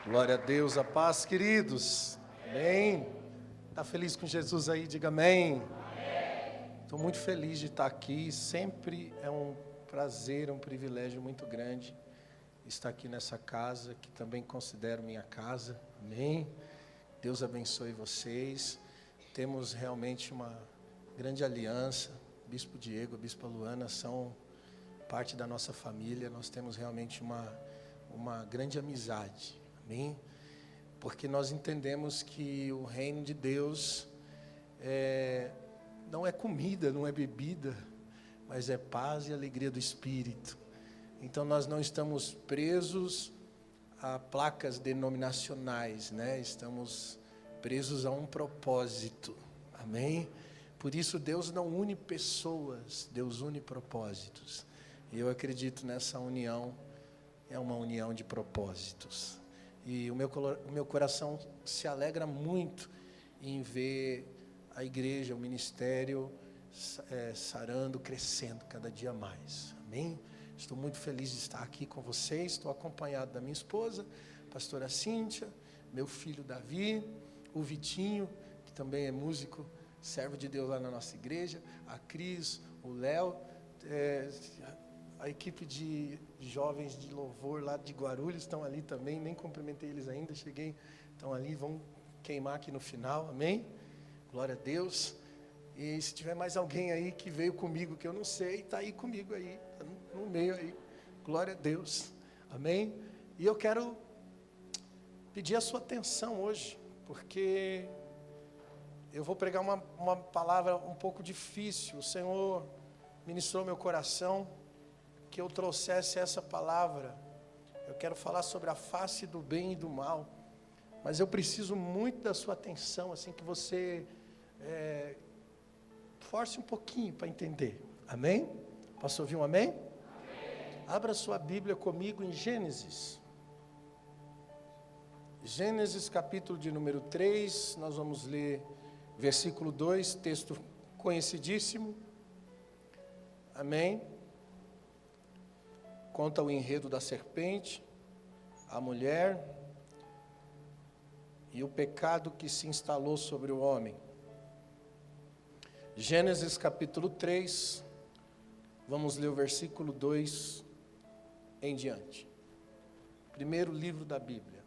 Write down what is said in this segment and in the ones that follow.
Glória a Deus, a paz, queridos. Amém. Está feliz com Jesus aí? Diga amém. Estou muito feliz de estar aqui. Sempre é um prazer, um privilégio muito grande estar aqui nessa casa, que também considero minha casa. Amém. Deus abençoe vocês. Temos realmente uma grande aliança. O Bispo Diego, a Bispa Luana são parte da nossa família. Nós temos realmente uma grande amizade. Amém? Porque nós entendemos que o reino de Deus não é comida, não é bebida, mas é paz e alegria do Espírito. Então nós não estamos presos a placas denominacionais, né? Estamos presos a um propósito. Amém? Por isso Deus não une pessoas, Deus une propósitos. E eu acredito nessa união, é uma união de propósitos. E o meu coração se alegra muito em ver a igreja, o ministério sarando, crescendo cada dia mais. Amém? Estou muito feliz de estar aqui com vocês. Estou acompanhado da minha esposa, pastora Cíntia, meu filho Davi, o Vitinho, que também é músico, servo de Deus lá na nossa igreja, a Cris, o Léo, a equipe de jovens de louvor lá de Guarulhos estão ali também, nem cumprimentei eles ainda, cheguei, estão ali, vão queimar aqui no final, amém? Glória a Deus. E se tiver mais alguém aí que veio comigo, que eu não sei, está aí comigo aí, tá no meio aí, glória a Deus, amém? E eu quero pedir a sua atenção hoje, porque eu vou pregar uma palavra um pouco difícil. O Senhor ministrou meu coração que eu trouxesse essa palavra. Eu quero falar sobre a face do bem e do mal, mas eu preciso muito da sua atenção, assim, que você force um pouquinho para entender, amém? Posso ouvir um amém? Amém? Abra sua Bíblia comigo em Gênesis capítulo de número 3, nós vamos ler versículo 2, texto conhecidíssimo, amém? Conta o enredo da serpente, a mulher e o pecado que se instalou sobre o homem. Gênesis capítulo 3, vamos ler o versículo 2 em diante. Primeiro livro da Bíblia.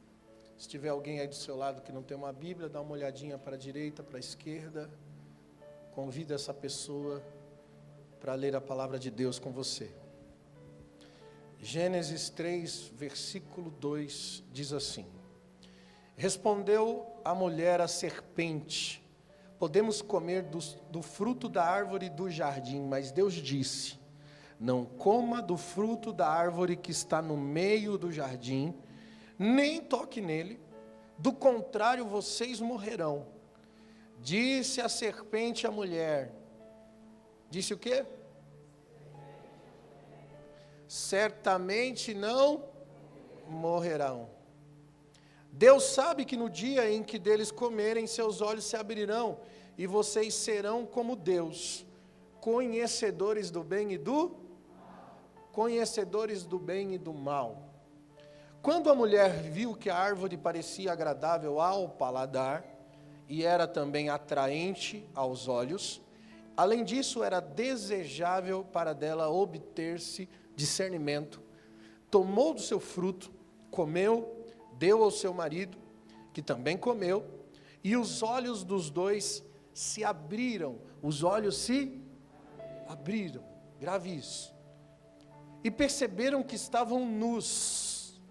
Se tiver alguém aí do seu lado que não tem uma Bíblia, dá uma olhadinha para a direita, para a esquerda. Convida essa pessoa para ler a palavra de Deus com você. Gênesis 3, versículo 2, diz assim: Respondeu a mulher à serpente: Podemos comer do fruto da árvore do jardim, mas Deus disse: Não coma do fruto da árvore que está no meio do jardim, nem toque nele, do contrário vocês morrerão. Disse a serpente à mulher, disse o quê? Certamente não morrerão. Deus sabe que no dia em que deles comerem, seus olhos se abrirão, e vocês serão como Deus, conhecedores do bem e do mal. Quando a mulher viu que a árvore parecia agradável ao paladar, e era também atraente aos olhos, além disso era desejável para dela obter-se discernimento, tomou do seu fruto, comeu, deu ao seu marido, que também comeu, e os olhos dos dois se abriram, grave isso, e perceberam que estavam nus.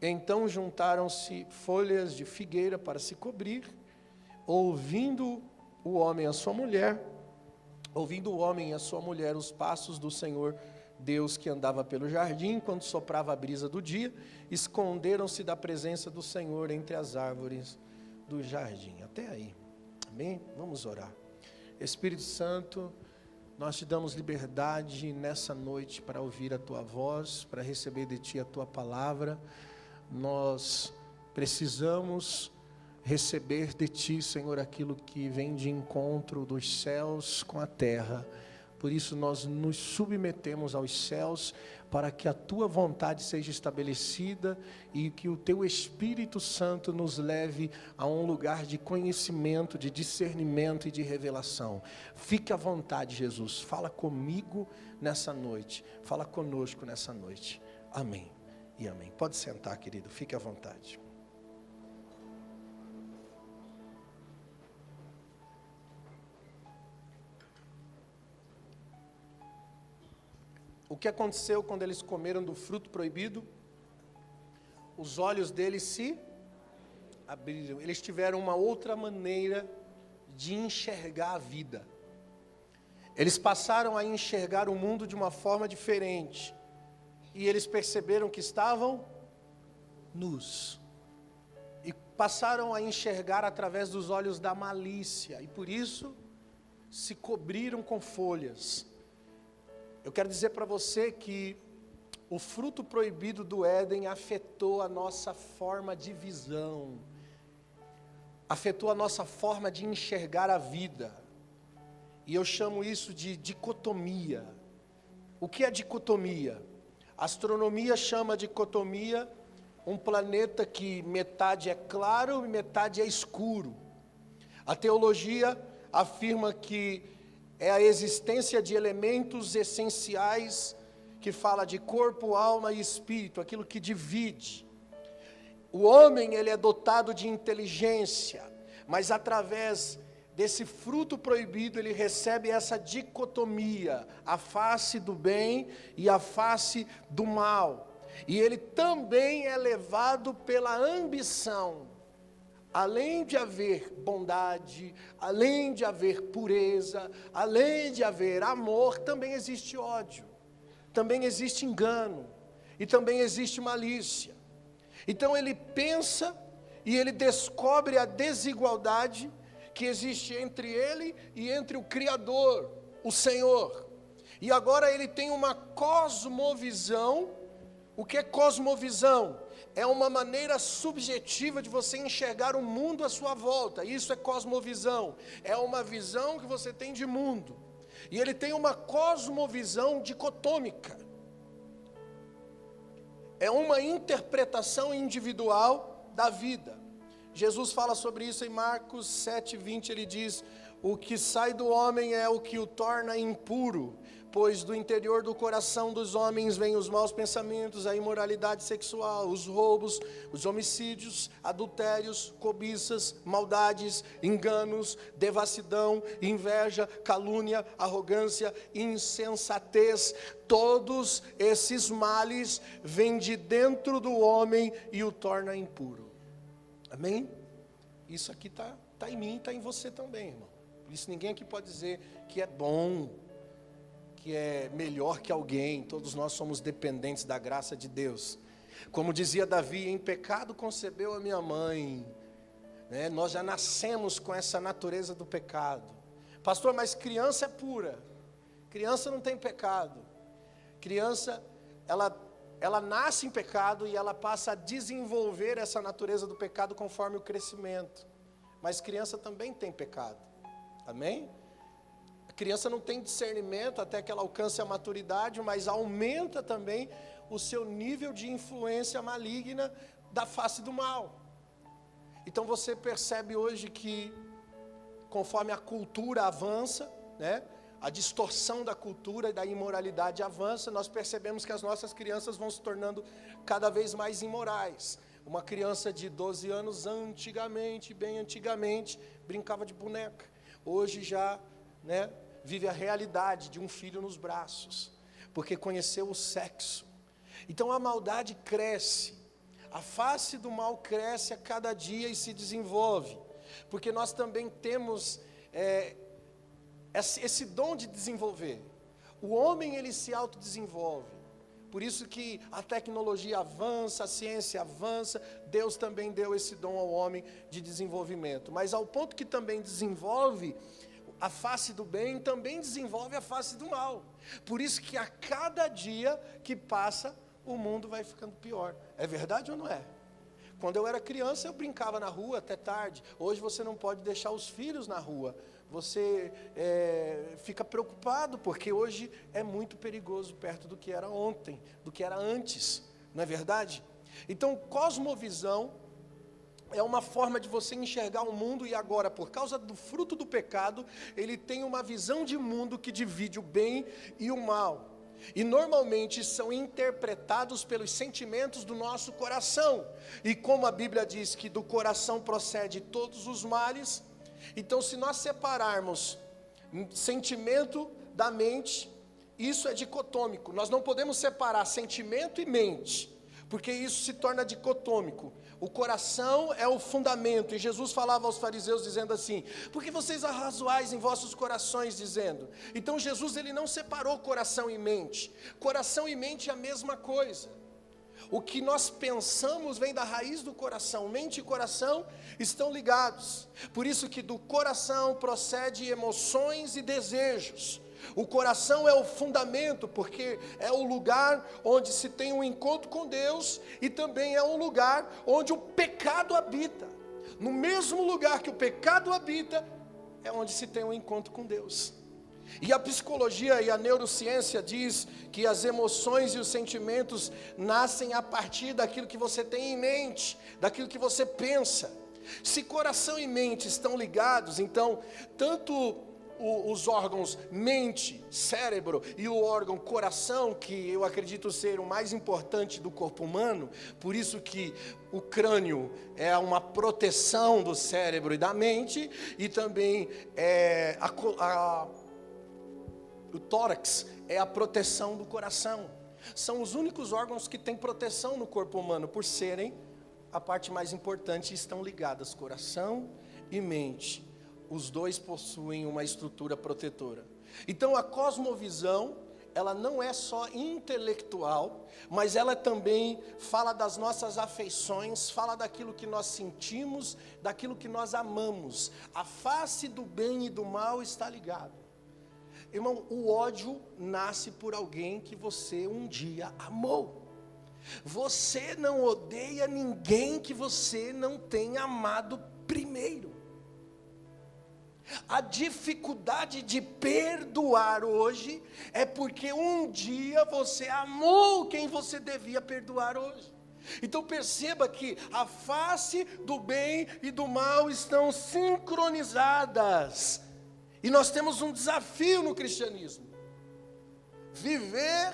Então juntaram-se folhas de figueira para se cobrir. Ouvindo o homem e a sua mulher os passos do Senhor Deus que andava pelo jardim, quando soprava a brisa do dia, esconderam-se da presença do Senhor entre as árvores do jardim. Até aí, amém? Vamos orar. Espírito Santo, nós te damos liberdade nessa noite para ouvir a tua voz, para receber de ti a tua palavra. Nós precisamos receber de ti, Senhor, aquilo que vem de encontro dos céus com a terra. Por isso nós nos submetemos aos céus, para que a tua vontade seja estabelecida e que o teu Espírito Santo nos leve a um lugar de conhecimento, de discernimento e de revelação. Fique à vontade, Jesus. Fala comigo nessa noite. Fala conosco nessa noite. Amém e amém. Pode sentar, querido. Fique à vontade. O que aconteceu quando eles comeram do fruto proibido? Os olhos deles se abriram. Eles tiveram uma outra maneira de enxergar a vida. Eles passaram a enxergar o mundo de uma forma diferente. E eles perceberam que estavam nus. E passaram a enxergar através dos olhos da malícia. E por isso se cobriram com folhas. Eu quero dizer para você que o fruto proibido do Éden afetou a nossa forma de visão, afetou a nossa forma de enxergar a vida. E eu chamo isso de dicotomia. O que é dicotomia? A astronomia chama de dicotomia um planeta que metade é claro e metade é escuro. A teologia afirma que é a existência de elementos essenciais que fala de corpo, alma e espírito, aquilo que divide. O homem, ele é dotado de inteligência, mas através desse fruto proibido, ele recebe essa dicotomia, a face do bem e a face do mal. E ele também é levado pela ambição. Além de haver bondade, além de haver pureza, além de haver amor, também existe ódio, também existe engano, e também existe malícia. Então ele pensa e ele descobre a desigualdade que existe entre ele e entre o Criador, o Senhor. E agora ele tem uma cosmovisão. O que é cosmovisão? É uma maneira subjetiva de você enxergar o mundo à sua volta. Isso é cosmovisão. É uma visão que você tem de mundo. E ele tem uma cosmovisão dicotômica. É uma interpretação individual da vida. Jesus fala sobre isso em Marcos 7:20, ele diz: o que sai do homem é o que o torna impuro, pois do interior do coração dos homens vêm os maus pensamentos, a imoralidade sexual, os roubos, os homicídios, adultérios, cobiças, maldades, enganos, devassidão, inveja, calúnia, arrogância, insensatez. Todos esses males vêm de dentro do homem e o torna impuro. Amém? Isso aqui está em mim, está em você também, irmão. Por isso ninguém aqui pode dizer que é bom, que é melhor que alguém. Todos nós somos dependentes da graça de Deus. Como dizia Davi, em pecado concebeu a minha mãe. Nós já nascemos com essa natureza do pecado. Pastor, mas criança é pura. Criança não tem pecado. Criança, ela nasce em pecado e ela passa a desenvolver essa natureza do pecado conforme o crescimento. Mas criança também tem pecado. Amém? A criança não tem discernimento até que ela alcance a maturidade, mas aumenta também o seu nível de influência maligna da face do mal. Então você percebe hoje que, conforme a cultura avança, a distorção da cultura e da imoralidade avança, nós percebemos que as nossas crianças vão se tornando cada vez mais imorais. Uma criança de 12 anos, bem antigamente, brincava de boneca. Hoje já, vive a realidade de um filho nos braços, porque conheceu o sexo. Então a maldade cresce, a face do mal cresce a cada dia e se desenvolve, porque nós também temos esse dom de desenvolver. O homem, ele se autodesenvolve. Por isso que a tecnologia avança, a ciência avança, Deus também deu esse dom ao homem de desenvolvimento. Mas ao ponto que também desenvolve a face do bem, também desenvolve a face do mal. Por isso que a cada dia que passa, o mundo vai ficando pior. É verdade ou não é? Quando eu era criança, eu brincava na rua até tarde. Hoje você não pode deixar os filhos na rua, você fica preocupado, porque hoje é muito perigoso perto do que era ontem, do que era antes, não é verdade? Então, cosmovisão é uma forma de você enxergar o mundo, e agora, por causa do fruto do pecado, ele tem uma visão de mundo que divide o bem e o mal. E normalmente são interpretados pelos sentimentos do nosso coração. E como a Bíblia diz que do coração procede todos os males, então se nós separarmos sentimento da mente, isso é dicotômico. Nós não podemos separar sentimento e mente, porque isso se torna dicotômico. O coração é o fundamento, e Jesus falava aos fariseus dizendo assim: por que vocês arrazoais em vossos corações, dizendo? Então Jesus, ele não separou coração e mente. Coração e mente é a mesma coisa. O que nós pensamos vem da raiz do coração. Mente e coração estão ligados. Por isso que do coração procede emoções e desejos. O coração é o fundamento, porque é o lugar onde se tem um encontro com Deus, e também é um lugar onde o pecado habita. No mesmo lugar que o pecado habita, é onde se tem um encontro com Deus. E a psicologia e a neurociência diz que as emoções e os sentimentos nascem a partir daquilo que você tem em mente, daquilo que você pensa. Se coração e mente estão ligados, então tanto os órgãos mente, cérebro, e o órgão coração, que eu acredito ser o mais importante do corpo humano, por isso que o crânio é uma proteção do cérebro e da mente, e também o tórax é a proteção do coração. São os únicos órgãos que têm proteção no corpo humano, por serem a parte mais importante, e estão ligadas, coração e mente. Os dois possuem uma estrutura protetora. Então a cosmovisão, ela não é só intelectual, mas ela também fala das nossas afeições, fala daquilo que nós sentimos, daquilo que nós amamos. A face do bem e do mal está ligada. Irmão, o ódio nasce por alguém que você um dia amou. Você não odeia ninguém que você não tenha amado primeiro. A dificuldade de perdoar hoje é porque um dia você amou quem você devia perdoar hoje. Então perceba que a face do bem e do mal estão sincronizadas. E nós temos um desafio no cristianismo: viver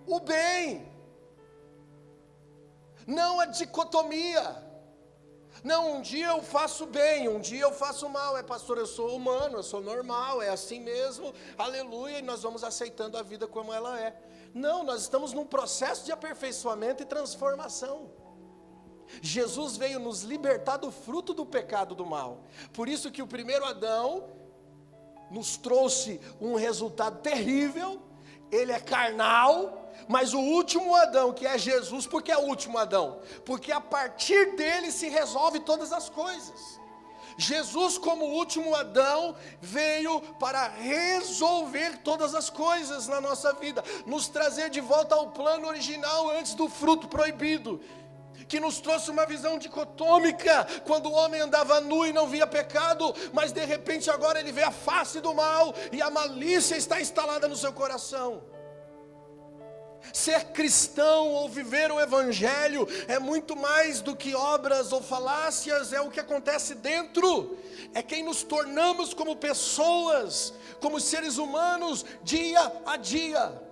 o bem, não a dicotomia. Não, um dia eu faço bem, um dia eu faço mal. Pastor, eu sou humano, eu sou normal, é assim mesmo, aleluia, e nós vamos aceitando a vida como ela é. Não, nós estamos num processo de aperfeiçoamento e transformação. Jesus veio nos libertar do fruto do pecado do mal. Por isso que o primeiro Adão nos trouxe um resultado terrível. Ele é carnal. Mas o último Adão, que é Jesus, por que é o último Adão? Porque a partir dele se resolve todas as coisas. Jesus, como último Adão, veio para resolver todas as coisas na nossa vida, nos trazer de volta ao plano original antes do fruto proibido, que nos trouxe uma visão dicotômica, quando o homem andava nu e não via pecado, mas de repente agora ele vê a face do mal, e a malícia está instalada no seu coração. Ser cristão ou viver o evangelho é muito mais do que obras ou falácias, é o que acontece dentro, é quem nos tornamos como pessoas, como seres humanos, dia a dia.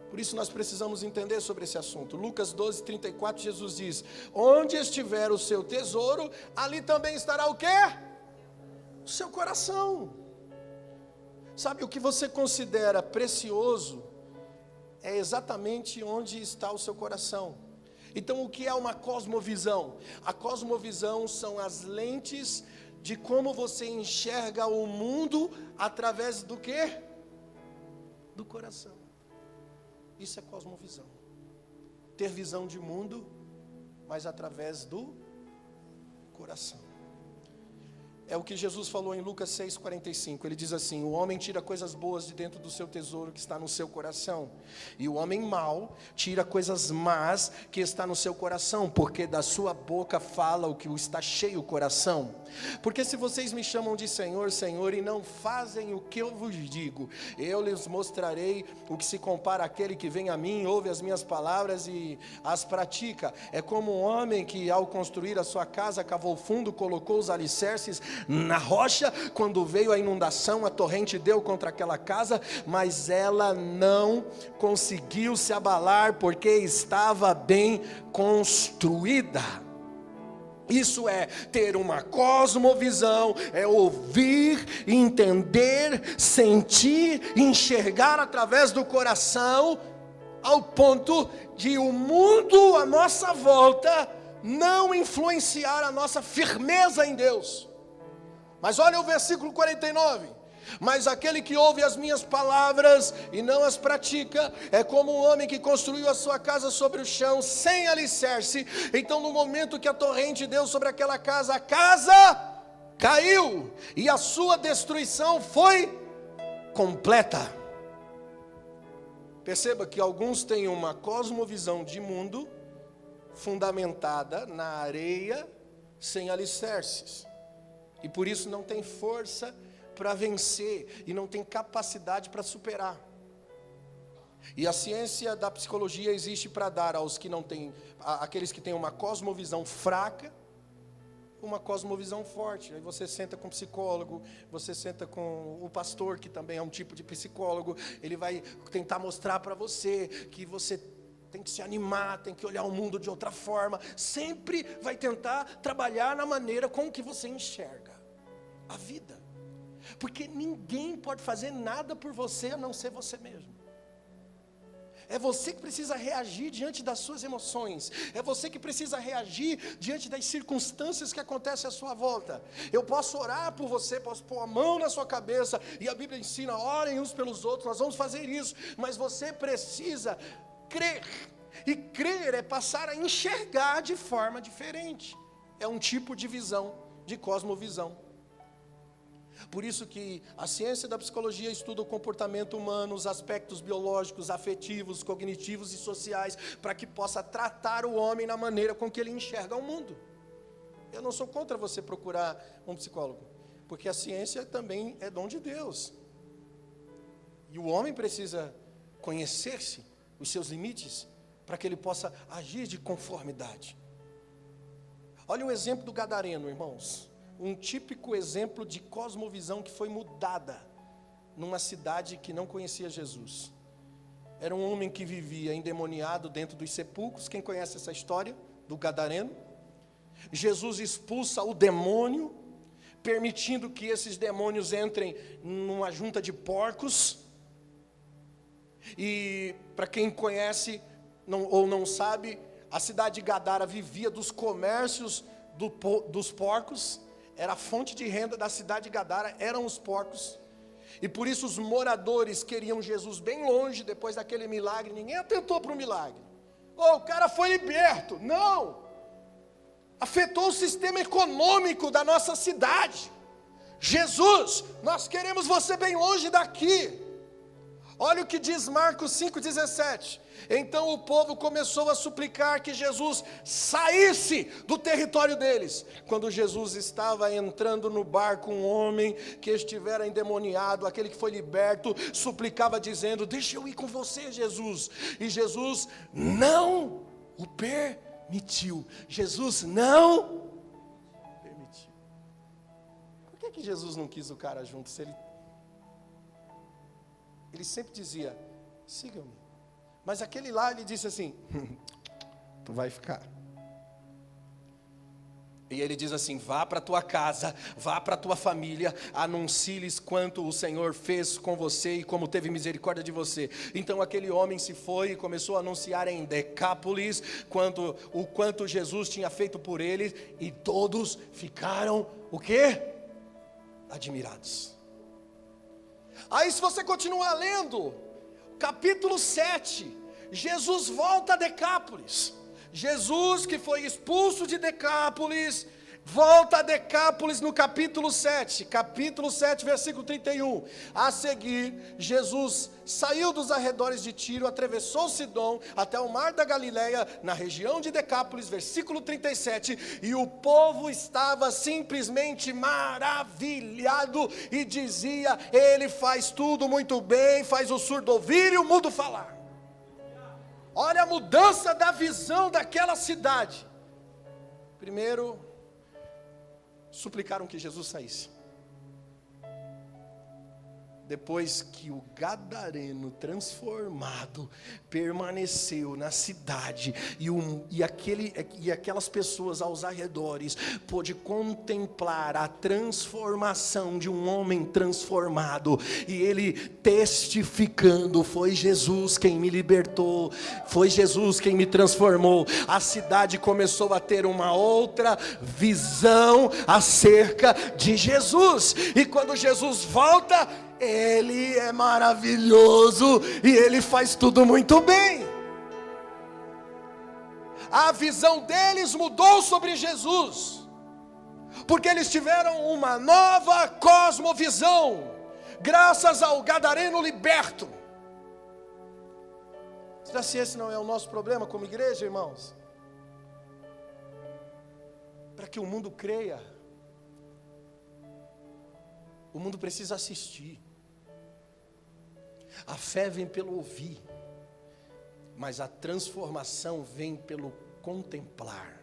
Por isso nós precisamos entender sobre esse assunto. Lucas 12:34, Jesus diz: onde estiver o seu tesouro, ali também estará o quê? O seu coração. Sabe, o que você considera precioso é exatamente onde está o seu coração. Então, o que é uma cosmovisão? A cosmovisão são as lentes de como você enxerga o mundo através do quê? Do coração. Isso é cosmovisão. Ter visão de mundo, mas através do coração. É o que Jesus falou em Lucas 6,45. Ele diz assim: o homem tira coisas boas de dentro do seu tesouro que está no seu coração, e o homem mau tira coisas más que está no seu coração, porque da sua boca fala o que está cheio o coração. Porque se vocês me chamam de Senhor, Senhor, e não fazem o que eu vos digo, eu lhes mostrarei o que se compara àquele que vem a mim, ouve as minhas palavras e as pratica. É como um homem que, ao construir a sua casa, cavou fundo, colocou os alicerces na rocha. Quando veio a inundação, a torrente deu contra aquela casa, mas ela não conseguiu se abalar, porque estava bem construída. Isso é ter uma cosmovisão, é ouvir, entender, sentir, enxergar através do coração, ao ponto de o mundo à nossa volta não influenciar a nossa firmeza em Deus. Mas olha o versículo 49. Mas aquele que ouve as minhas palavras e não as pratica, é como um homem que construiu a sua casa sobre o chão, sem alicerce. Então no momento que a torrente deu sobre aquela casa, a casa caiu, e a sua destruição foi completa. Perceba que alguns têm uma cosmovisão de mundo, fundamentada na areia, sem alicerces. E por isso não tem força para vencer, e não tem capacidade para superar. E a ciência da psicologia existe para dar aos que não têm, aqueles que têm uma cosmovisão fraca, uma cosmovisão forte. Aí você senta com o psicólogo, você senta com o pastor, que também é um tipo de psicólogo, ele vai tentar mostrar para você que você tem que se animar, tem que olhar o mundo de outra forma, sempre vai tentar trabalhar na maneira com que você enxerga a vida. Porque ninguém pode fazer nada por você a não ser você mesmo. É você que precisa reagir diante das suas emoções. É você que precisa reagir diante das circunstâncias que acontecem à sua volta. Eu posso orar por você, posso pôr a mão na sua cabeça, e a Bíblia ensina: orem uns pelos outros, nós vamos fazer isso. Mas você precisa crer. E crer é passar a enxergar de forma diferente. É um tipo de visão, de cosmovisão. Por isso que a ciência da psicologia estuda o comportamento humano, os aspectos biológicos, afetivos, cognitivos e sociais, para que possa tratar o homem na maneira com que ele enxerga o mundo. Eu não sou contra você procurar um psicólogo, porque a ciência também é dom de Deus. E o homem precisa conhecer-se, os seus limites, para que ele possa agir de conformidade. Olha o exemplo do gadareno, irmãos. Um típico exemplo de cosmovisão que foi mudada numa cidade que não conhecia Jesus. Era um homem que vivia endemoniado dentro dos sepulcros. Quem conhece essa história do gadareno? Jesus expulsa o demônio, permitindo que esses demônios entrem numa junta de porcos. E para quem conhece ou não sabe, a cidade de Gadara vivia dos comércios dos porcos. Era a fonte de renda da cidade de Gadara, eram os porcos. E por isso os moradores queriam Jesus bem longe. Depois daquele milagre, ninguém atentou para o milagre. O cara foi liberto. Não! Afetou o sistema econômico da nossa cidade. Jesus, nós queremos você bem longe daqui. Olha o que diz Marcos 5,17. Então o povo começou a suplicar que Jesus saísse do território deles. Quando Jesus estava entrando no barco, um homem que estivera endemoniado, aquele que foi liberto, suplicava dizendo: deixa eu ir com você, Jesus. E Jesus não o permitiu. Jesus não permitiu. Por que Jesus não quis o cara junto? Se ele sempre dizia: siga-me. Mas aquele lá, ele disse assim: tu vai ficar. E ele diz assim: vá para a tua casa, vá para a tua família, anuncie-lhes quanto o Senhor fez com você e como teve misericórdia de você. Então aquele homem se foi e começou a anunciar em Decápolis o quanto Jesus tinha feito por eles, e todos ficaram o quê? Admirados. Aí, se você continuar lendo, capítulo 7, Jesus volta a Decápolis. Jesus, que foi expulso de Decápolis, Volta a Decápolis no capítulo 7, versículo 31. A seguir, Jesus saiu dos arredores de Tiro, atravessou Sidom, até o mar da Galileia, na região de Decápolis, versículo 37. E o povo estava simplesmente maravilhado e dizia: ele faz tudo muito bem, faz o surdo ouvir e o mudo falar. Olha a mudança da visão daquela cidade. Primeiro, suplicaram que Jesus saísse. Depois que o gadareno transformado permaneceu na cidade e aquelas pessoas aos arredores pôde contemplar a transformação de um homem transformado, e ele testificando: foi Jesus quem me libertou, foi Jesus quem me transformou. A cidade começou a ter uma outra visão acerca de Jesus, e quando Jesus volta, ele é maravilhoso e ele faz tudo muito bem. A visão deles mudou sobre Jesus, porque eles tiveram uma nova cosmovisão, graças ao gadareno liberto. Será que esse não é o nosso problema como igreja, irmãos? Para que o mundo creia, o mundo precisa assistir. A fé vem pelo ouvir, mas a transformação vem pelo contemplar.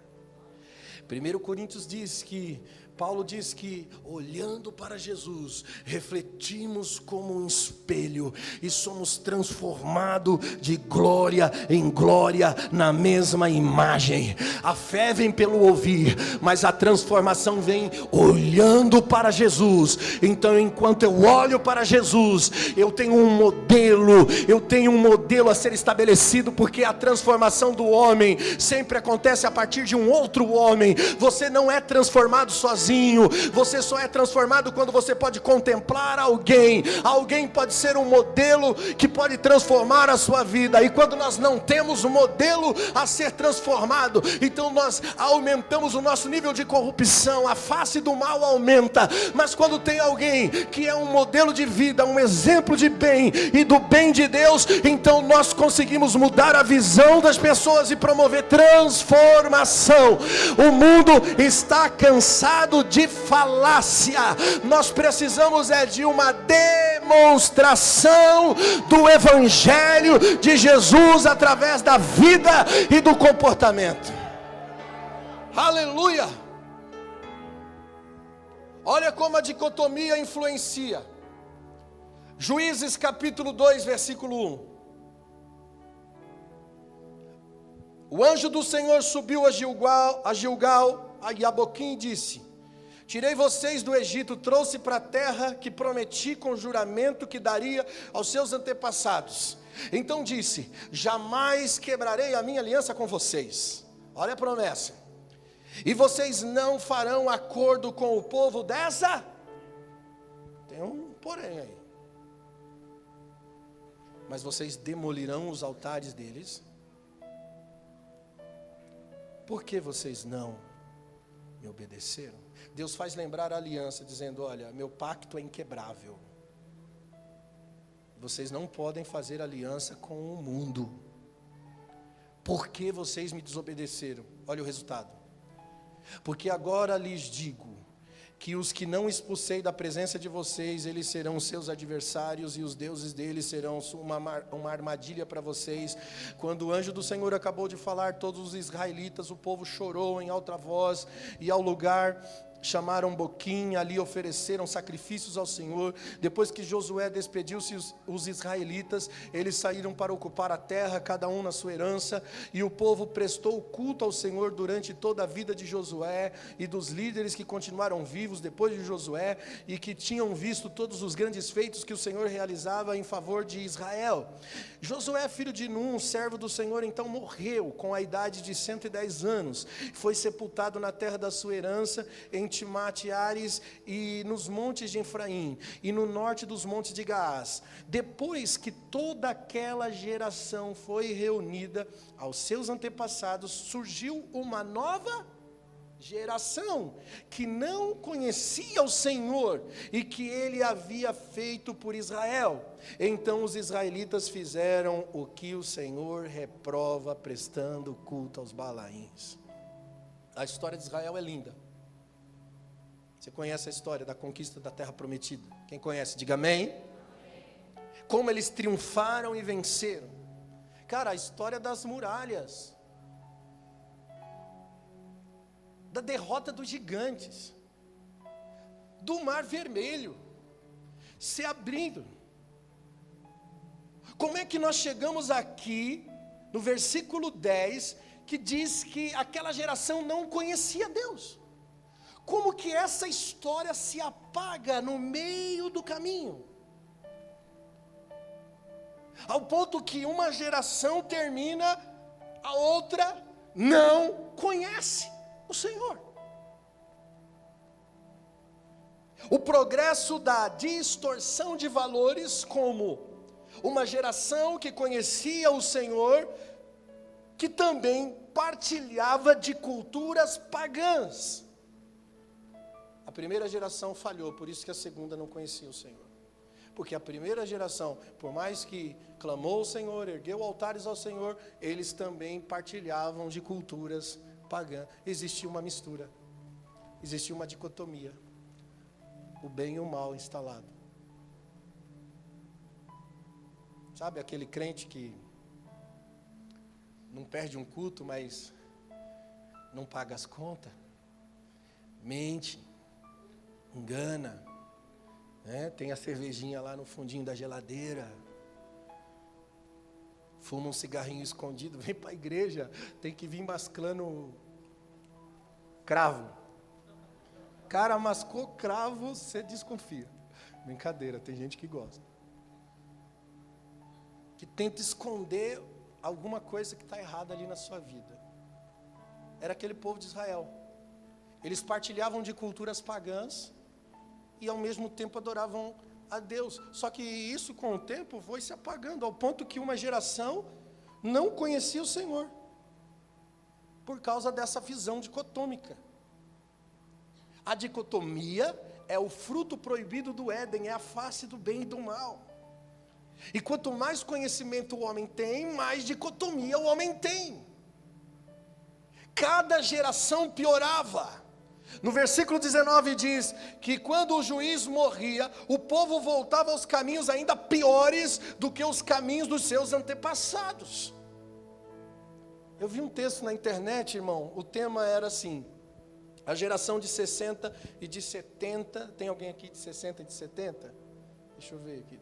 1 Coríntios diz que, Paulo diz que, olhando para Jesus, refletimos como um espelho e somos transformados de glória em glória na mesma imagem. A fé vem pelo ouvir, mas a transformação vem olhando para Jesus. Então, enquanto eu olho para Jesus, eu tenho um modelo a ser estabelecido, porque a transformação do homem sempre acontece a partir de um outro homem. Você não é transformado sozinho, você só é transformado quando você pode contemplar alguém. Alguém pode ser um modelo que pode transformar a sua vida, e quando nós não temos um modelo a ser transformado, então nós aumentamos o nosso nível de corrupção, a face do mal aumenta. Mas quando tem alguém que é um modelo de vida, um exemplo de bem e do bem de Deus, então nós conseguimos mudar a visão das pessoas e promover transformação. O mundo está cansado de falácia. Nós precisamos de uma demonstração do Evangelho de Jesus através da vida e do comportamento. Aleluia! Olha como a dicotomia influencia. Juízes capítulo 2, versículo 1. O anjo do Senhor subiu a Gilgal, a Iaboquim, e disse: tirei vocês do Egito, trouxe para a terra que prometi com juramento que daria aos seus antepassados. Então disse: jamais quebrarei a minha aliança com vocês. Olha a promessa. E vocês não farão acordo com o povo dessa... Tem um porém aí. Mas vocês demolirão os altares deles. Por que vocês não me obedeceram? Deus faz lembrar a aliança, dizendo: olha, meu pacto é inquebrável. Vocês não podem fazer aliança com o mundo. Por que vocês me desobedeceram? Olha o resultado. Porque agora lhes digo que os que não expulsei da presença de vocês, eles serão seus adversários, e os deuses deles serão uma armadilha para vocês. Quando o anjo do Senhor acabou de falar, todos os israelitas, o povo chorou em alta voz, e ao lugar chamaram Boquim, ali ofereceram sacrifícios ao Senhor. Depois que Josué despediu-se os israelitas, eles saíram para ocupar a terra, cada um na sua herança, e o povo prestou culto ao Senhor durante toda a vida de Josué e dos líderes que continuaram vivos depois de Josué e que tinham visto todos os grandes feitos que o Senhor realizava em favor de Israel. Josué, filho de Num, servo do Senhor, então morreu com a idade de 110 anos, foi sepultado na terra da sua herança, em Timate-Ares e nos montes de Efraim e no norte dos montes de Gaás. Depois que toda aquela geração foi reunida aos seus antepassados, surgiu uma nova geração que não conhecia o Senhor e que ele havia feito por Israel. Então os israelitas fizeram o que o Senhor reprova, prestando culto aos Balaíns. A história de Israel é linda. Você conhece a história da conquista da terra prometida? Quem conhece, diga amém. Como eles triunfaram e venceram. Cara, a história das muralhas, da derrota dos gigantes, do Mar Vermelho se abrindo. Como é que nós chegamos aqui no versículo 10, que diz que aquela geração não conhecia Deus? Como que essa história se apaga no meio do caminho? Ao ponto que uma geração termina, a outra não conhece o Senhor. O progresso da distorção de valores, como uma geração que conhecia o Senhor, que também partilhava de culturas pagãs. A primeira geração falhou, por isso que a segunda não conhecia o Senhor. Porque a primeira geração, por mais que clamou ao Senhor, ergueu altares ao Senhor, eles também partilhavam de culturas pagãs. Existia uma mistura, existia uma dicotomia, o bem e o mal instalado. Sabe aquele crente que não perde um culto, mas não paga as contas, mente, engana, né? Tem a cervejinha lá no fundinho da geladeira, fuma um cigarrinho escondido, vem para a igreja, tem que vir mascando cravo. Cara, mascou cravo, você desconfia. Brincadeira, tem gente que gosta. Que tenta esconder alguma coisa que está errada ali na sua vida. Era aquele povo de Israel. Eles partilhavam de culturas pagãs e ao mesmo tempo adoravam a Deus. Só que isso com o tempo foi se apagando, ao ponto que uma geração não conhecia o Senhor, por causa dessa visão dicotômica. A dicotomia é o fruto proibido do Éden, é a face do bem e do mal. E quanto mais conhecimento o homem tem, mais dicotomia o homem tem. Cada geração piorava. No versículo 19 diz que quando o juiz morria, o povo voltava aos caminhos ainda piores do que os caminhos dos seus antepassados. Eu vi um texto na internet, irmão, o tema era assim: a geração de 60 e de 70, tem alguém aqui de 60 e de 70? Deixa eu ver aqui,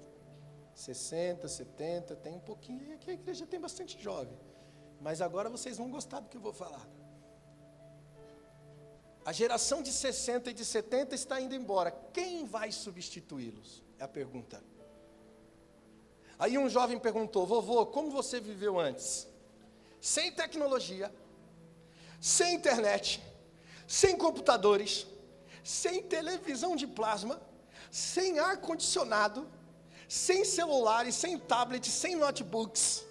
60, 70, tem um pouquinho, aqui a igreja tem bastante jovem, mas agora vocês vão gostar do que eu vou falar. A geração de 60 e de 70 está indo embora. Quem vai substituí-los? É a pergunta. Aí um jovem perguntou: vovô, como você viveu antes? Sem tecnologia, sem internet, sem computadores, sem televisão de plasma, sem ar-condicionado, sem celulares, sem tablets, sem notebooks.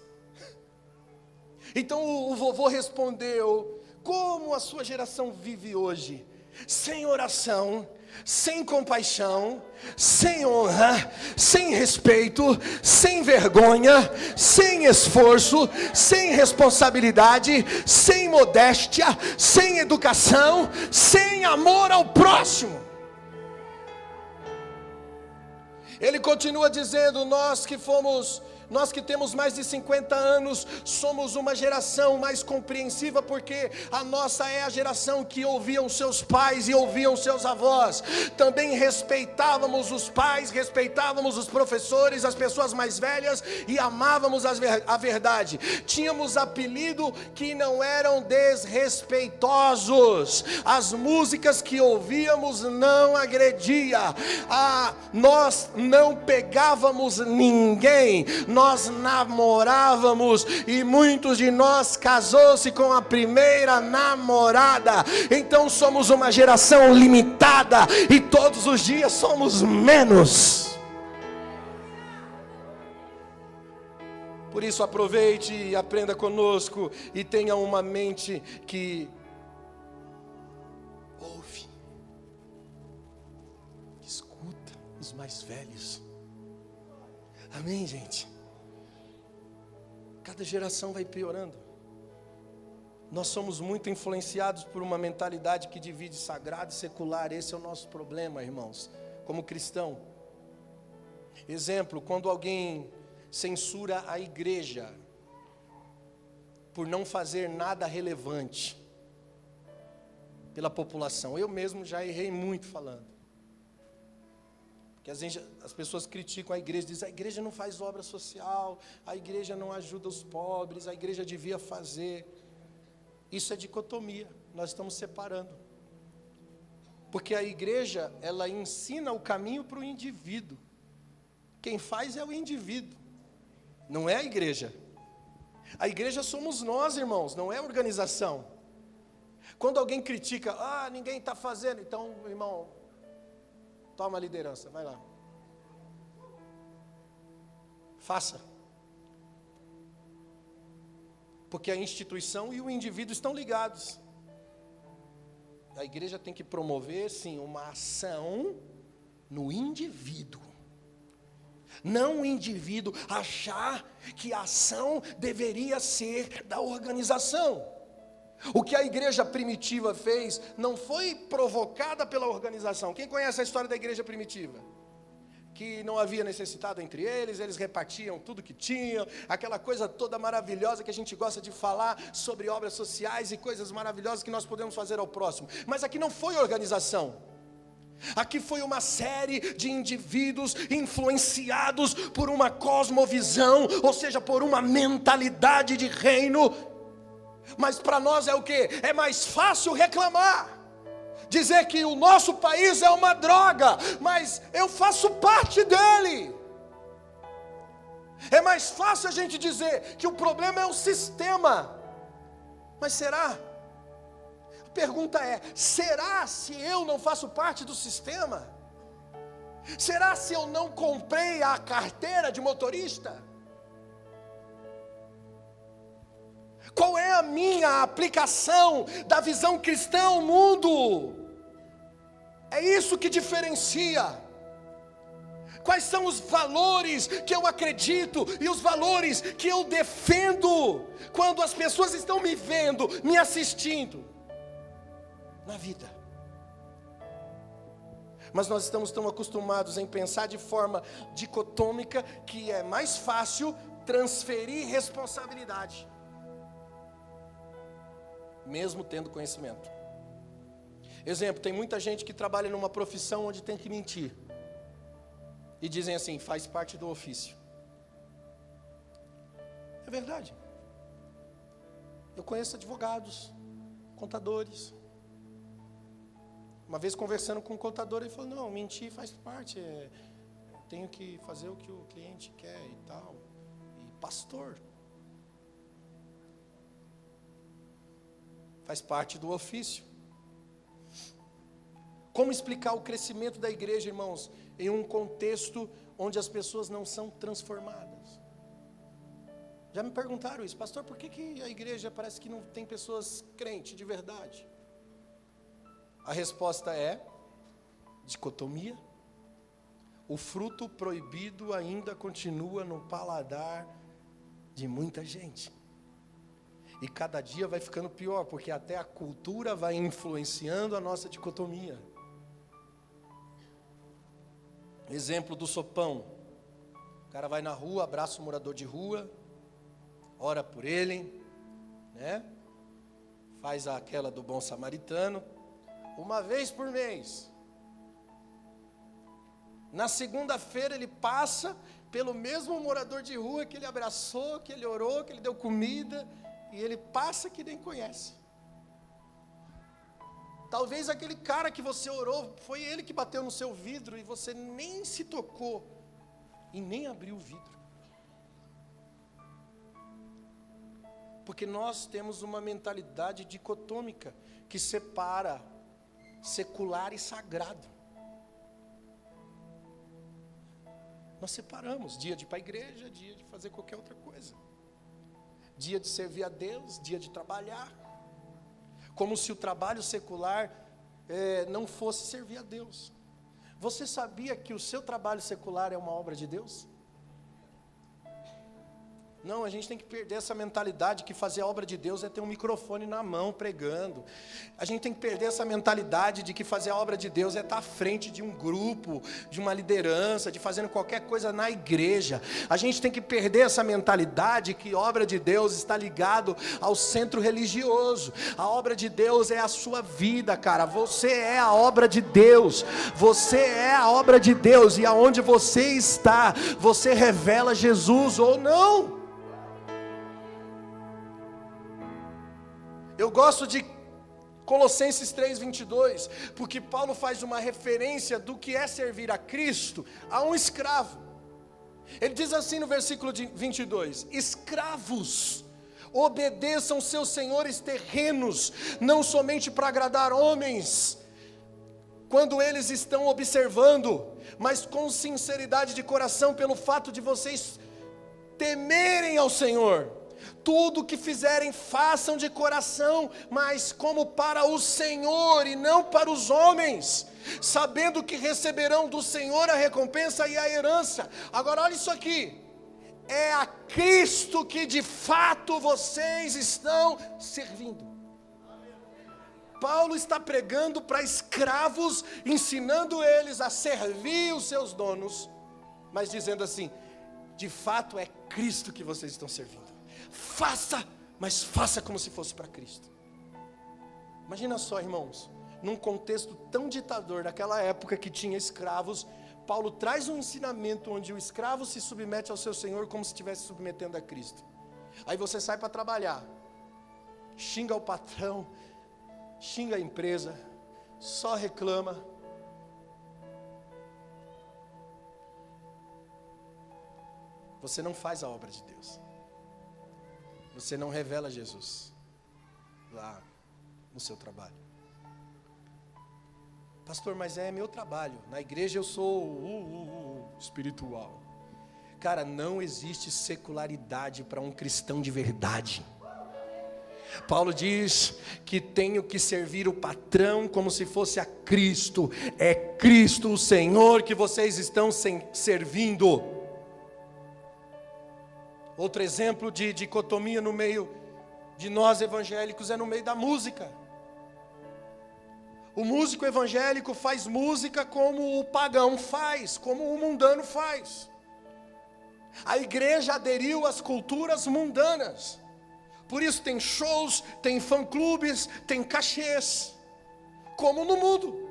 Então o vovô respondeu: como a sua geração vive hoje? Sem oração, sem compaixão, sem honra, sem respeito, sem vergonha, sem esforço, sem responsabilidade, sem modéstia, sem educação, sem amor ao próximo. Ele continua dizendo: nós que temos mais de 50 anos, somos uma geração mais compreensiva, porque a nossa é a geração que ouvia os seus pais e ouviam os seus avós. Também respeitávamos os pais, respeitávamos os professores, as pessoas mais velhas, e amávamos a verdade. Tínhamos apelido que não eram desrespeitosos. As músicas que ouvíamos não agrediam. Nós não pegávamos ninguém. Nós namorávamos, e muitos de nós casou-se com a primeira namorada. Então somos uma geração limitada, e todos os dias somos menos. Por isso aproveite e aprenda conosco, e tenha uma mente que ouve, escuta os mais velhos. Amém, gente? Cada geração vai piorando. Nós somos muito influenciados por uma mentalidade que divide sagrado e secular. Esse é o nosso problema, irmãos, como cristão. Exemplo, quando alguém censura a igreja por não fazer nada relevante pela população. Eu mesmo já errei muito falando. Porque as pessoas criticam a igreja, dizem: a igreja não faz obra social, a igreja não ajuda os pobres, a igreja devia fazer. Isso é dicotomia, nós estamos separando. Porque a igreja, ela ensina o caminho para o indivíduo. Quem faz é o indivíduo, não é a igreja. A igreja somos nós, irmãos, não é a organização. Quando alguém critica: ninguém está fazendo, então, irmão, toma a liderança, vai lá. Faça. Porque a instituição e o indivíduo estão ligados. A igreja tem que promover, sim, uma ação no indivíduo. Não o indivíduo achar que a ação deveria ser da organização. O que a igreja primitiva fez não foi provocada pela organização. Quem conhece a história da igreja primitiva? Que não havia necessitado entre eles repartiam tudo que tinham, aquela coisa toda maravilhosa que a gente gosta de falar sobre obras sociais e coisas maravilhosas que nós podemos fazer ao próximo. Mas aqui não foi organização. Aqui foi uma série de indivíduos influenciados por uma cosmovisão, ou seja, por uma mentalidade de reino. Mas para nós é o quê? É mais fácil reclamar, dizer que o nosso país é uma droga, mas eu faço parte dele. É mais fácil a gente dizer que o problema é o sistema. Mas será? A pergunta é: será se eu não faço parte do sistema? Será se eu não comprei a carteira de motorista? Qual é a minha aplicação da visão cristã ao mundo? É isso que diferencia. Quais são os valores que eu acredito e os valores que eu defendo quando as pessoas estão me vendo, me assistindo na vida? Mas nós estamos tão acostumados em pensar de forma dicotômica que é mais fácil transferir responsabilidade, mesmo tendo conhecimento. Exemplo, tem muita gente que trabalha numa profissão onde tem que mentir. E dizem assim: faz parte do ofício. É verdade. Eu conheço advogados, contadores. Uma vez conversando com um contador, ele falou: não, mentir faz parte. Tenho que fazer o que o cliente quer e tal. E pastor, faz parte do ofício. Como explicar o crescimento da igreja, irmãos, em um contexto onde as pessoas não são transformadas? Já me perguntaram isso: pastor, por que a igreja parece que não tem pessoas crentes de verdade? A resposta é dicotomia. O fruto proibido ainda continua no paladar de muita gente. E cada dia vai ficando pior, porque até a cultura vai influenciando a nossa dicotomia. Exemplo do sopão. O cara vai na rua, abraça o morador de rua, ora por ele, né? Faz aquela do bom samaritano, uma vez por mês. Na segunda-feira ele passa pelo mesmo morador de rua que ele abraçou, que ele orou, que ele deu comida, e ele passa que nem conhece. Talvez aquele cara que você orou, foi ele que bateu no seu vidro e você nem se tocou e nem abriu o vidro. Porque nós temos uma mentalidade dicotômica que separa secular e sagrado. Nós separamos dia de ir para a igreja, dia de fazer qualquer outra coisa. Dia de servir a Deus, dia de trabalhar. Como se o trabalho secular não fosse servir a Deus. Você sabia que o seu trabalho secular é uma obra de Deus? Não, a gente tem que perder essa mentalidade que fazer a obra de Deus é ter um microfone na mão pregando. A gente tem que perder essa mentalidade de que fazer a obra de Deus é estar à frente de um grupo, de uma liderança, de fazendo qualquer coisa na igreja. A gente tem que perder essa mentalidade que a obra de Deus está ligado ao centro religioso. A obra de Deus é a sua vida, cara. Você é a obra de Deus. Você é a obra de Deus. E aonde você está, você revela Jesus ou não. Eu gosto de Colossenses 3:22, porque Paulo faz uma referência do que é servir a Cristo a um escravo. Ele diz assim no versículo 22: escravos, obedeçam seus senhores terrenos, não somente para agradar homens, quando eles estão observando, mas com sinceridade de coração, pelo fato de vocês temerem ao Senhor. Tudo o que fizerem, façam de coração, mas como para o Senhor e não para os homens, sabendo que receberão do Senhor a recompensa e a herança. Agora olha isso aqui, é a Cristo que de fato vocês estão servindo. Paulo está pregando para escravos, ensinando eles a servir os seus donos, mas dizendo assim: de fato é Cristo que vocês estão servindo. Faça, mas faça como se fosse para Cristo. Imagina só, irmãos, num contexto tão ditador, naquela época que tinha escravos, Paulo traz um ensinamento onde o escravo se submete ao seu senhor como se estivesse submetendo a Cristo. Aí você sai para trabalhar, xinga o patrão, xinga a empresa, só reclama. Você não faz a obra de Deus. Você não revela Jesus lá no seu trabalho. Pastor, mas é meu trabalho. Na igreja eu sou espiritual. Cara, não existe secularidade para um cristão de verdade. Paulo diz que tenho que servir o patrão como se fosse a Cristo. É Cristo o Senhor que vocês estão servindo. Outro exemplo de dicotomia no meio de nós evangélicos é no meio da música. O músico evangélico faz música como o pagão faz, como o mundano faz. A igreja aderiu às culturas mundanas. Por isso tem shows, tem fã-clubes, tem cachês, como no mundo.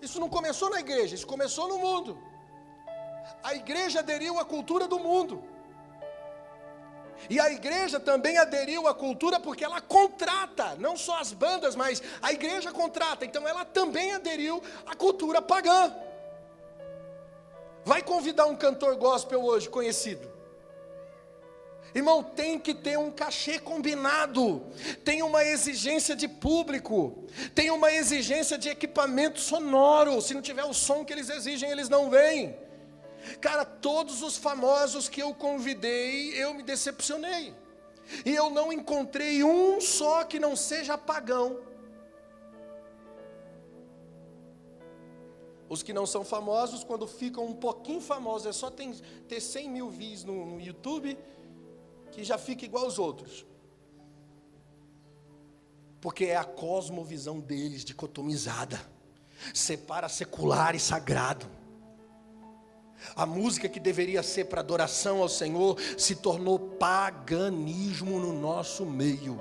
Isso não começou na igreja, isso começou no mundo. A igreja aderiu à cultura do mundo. E a igreja também aderiu à cultura porque ela contrata, não só as bandas, mas a igreja contrata. Então ela também aderiu à cultura pagã. Vai convidar um cantor gospel hoje, conhecido. Irmão, tem que ter um cachê combinado. Tem uma exigência de público. Tem uma exigência de equipamento sonoro. Se não tiver o som que eles exigem, eles não vêm. Cara, todos os famosos que eu convidei, eu me decepcionei. E eu não encontrei um só que não seja pagão. Os que não são famosos, quando ficam um pouquinho famosos, é só ter 100 mil views no YouTube, que já fica igual aos outros. Porque é a cosmovisão deles, dicotomizada. Separa secular e sagrado. A música que deveria ser para adoração ao Senhor se tornou paganismo no nosso meio.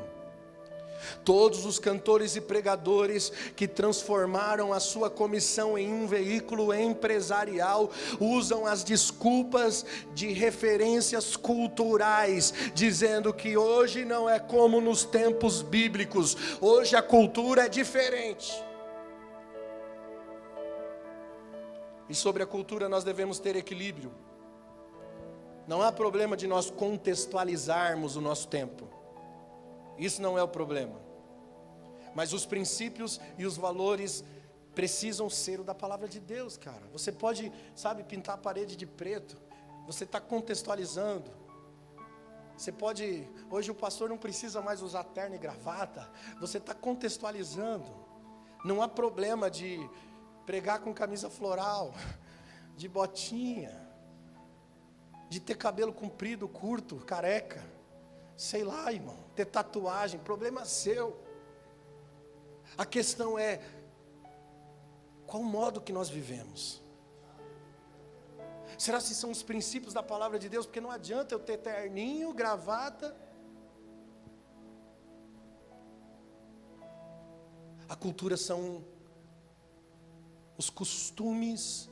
Todos os cantores e pregadores que transformaram a sua comissão em um veículo empresarial usam as desculpas de referências culturais, dizendo que hoje não é como nos tempos bíblicos, hoje a cultura é diferente. E sobre a cultura nós devemos ter equilíbrio. Não há problema de nós contextualizarmos o nosso tempo. Isso não é o problema. Mas os princípios e os valores precisam ser o da palavra de Deus, cara. Você pode, pintar a parede de preto. Você está contextualizando. Você pode, hoje o pastor não precisa mais usar terno e gravata. Você está contextualizando. Não há problema de pregar com camisa floral, de botinha, de ter cabelo comprido, curto, careca, sei lá, irmão, ter tatuagem, problema seu. A questão é, qual o modo que nós vivemos? Será que são os princípios da palavra de Deus? Porque não adianta eu ter terninho, gravata. A cultura são os costumes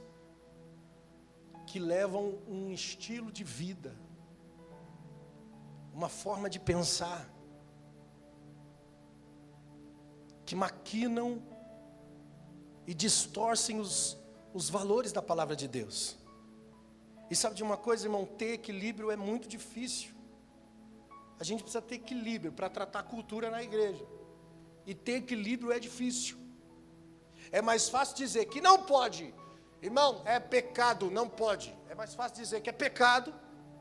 que levam um estilo de vida, uma forma de pensar, que maquinam e distorcem os valores da palavra de Deus. E sabe de uma coisa, irmão? Ter equilíbrio é muito difícil. A gente precisa ter equilíbrio para tratar a cultura na igreja. E ter equilíbrio é difícil. É mais fácil dizer que não pode. Irmão, é pecado, não pode. É mais fácil dizer que é pecado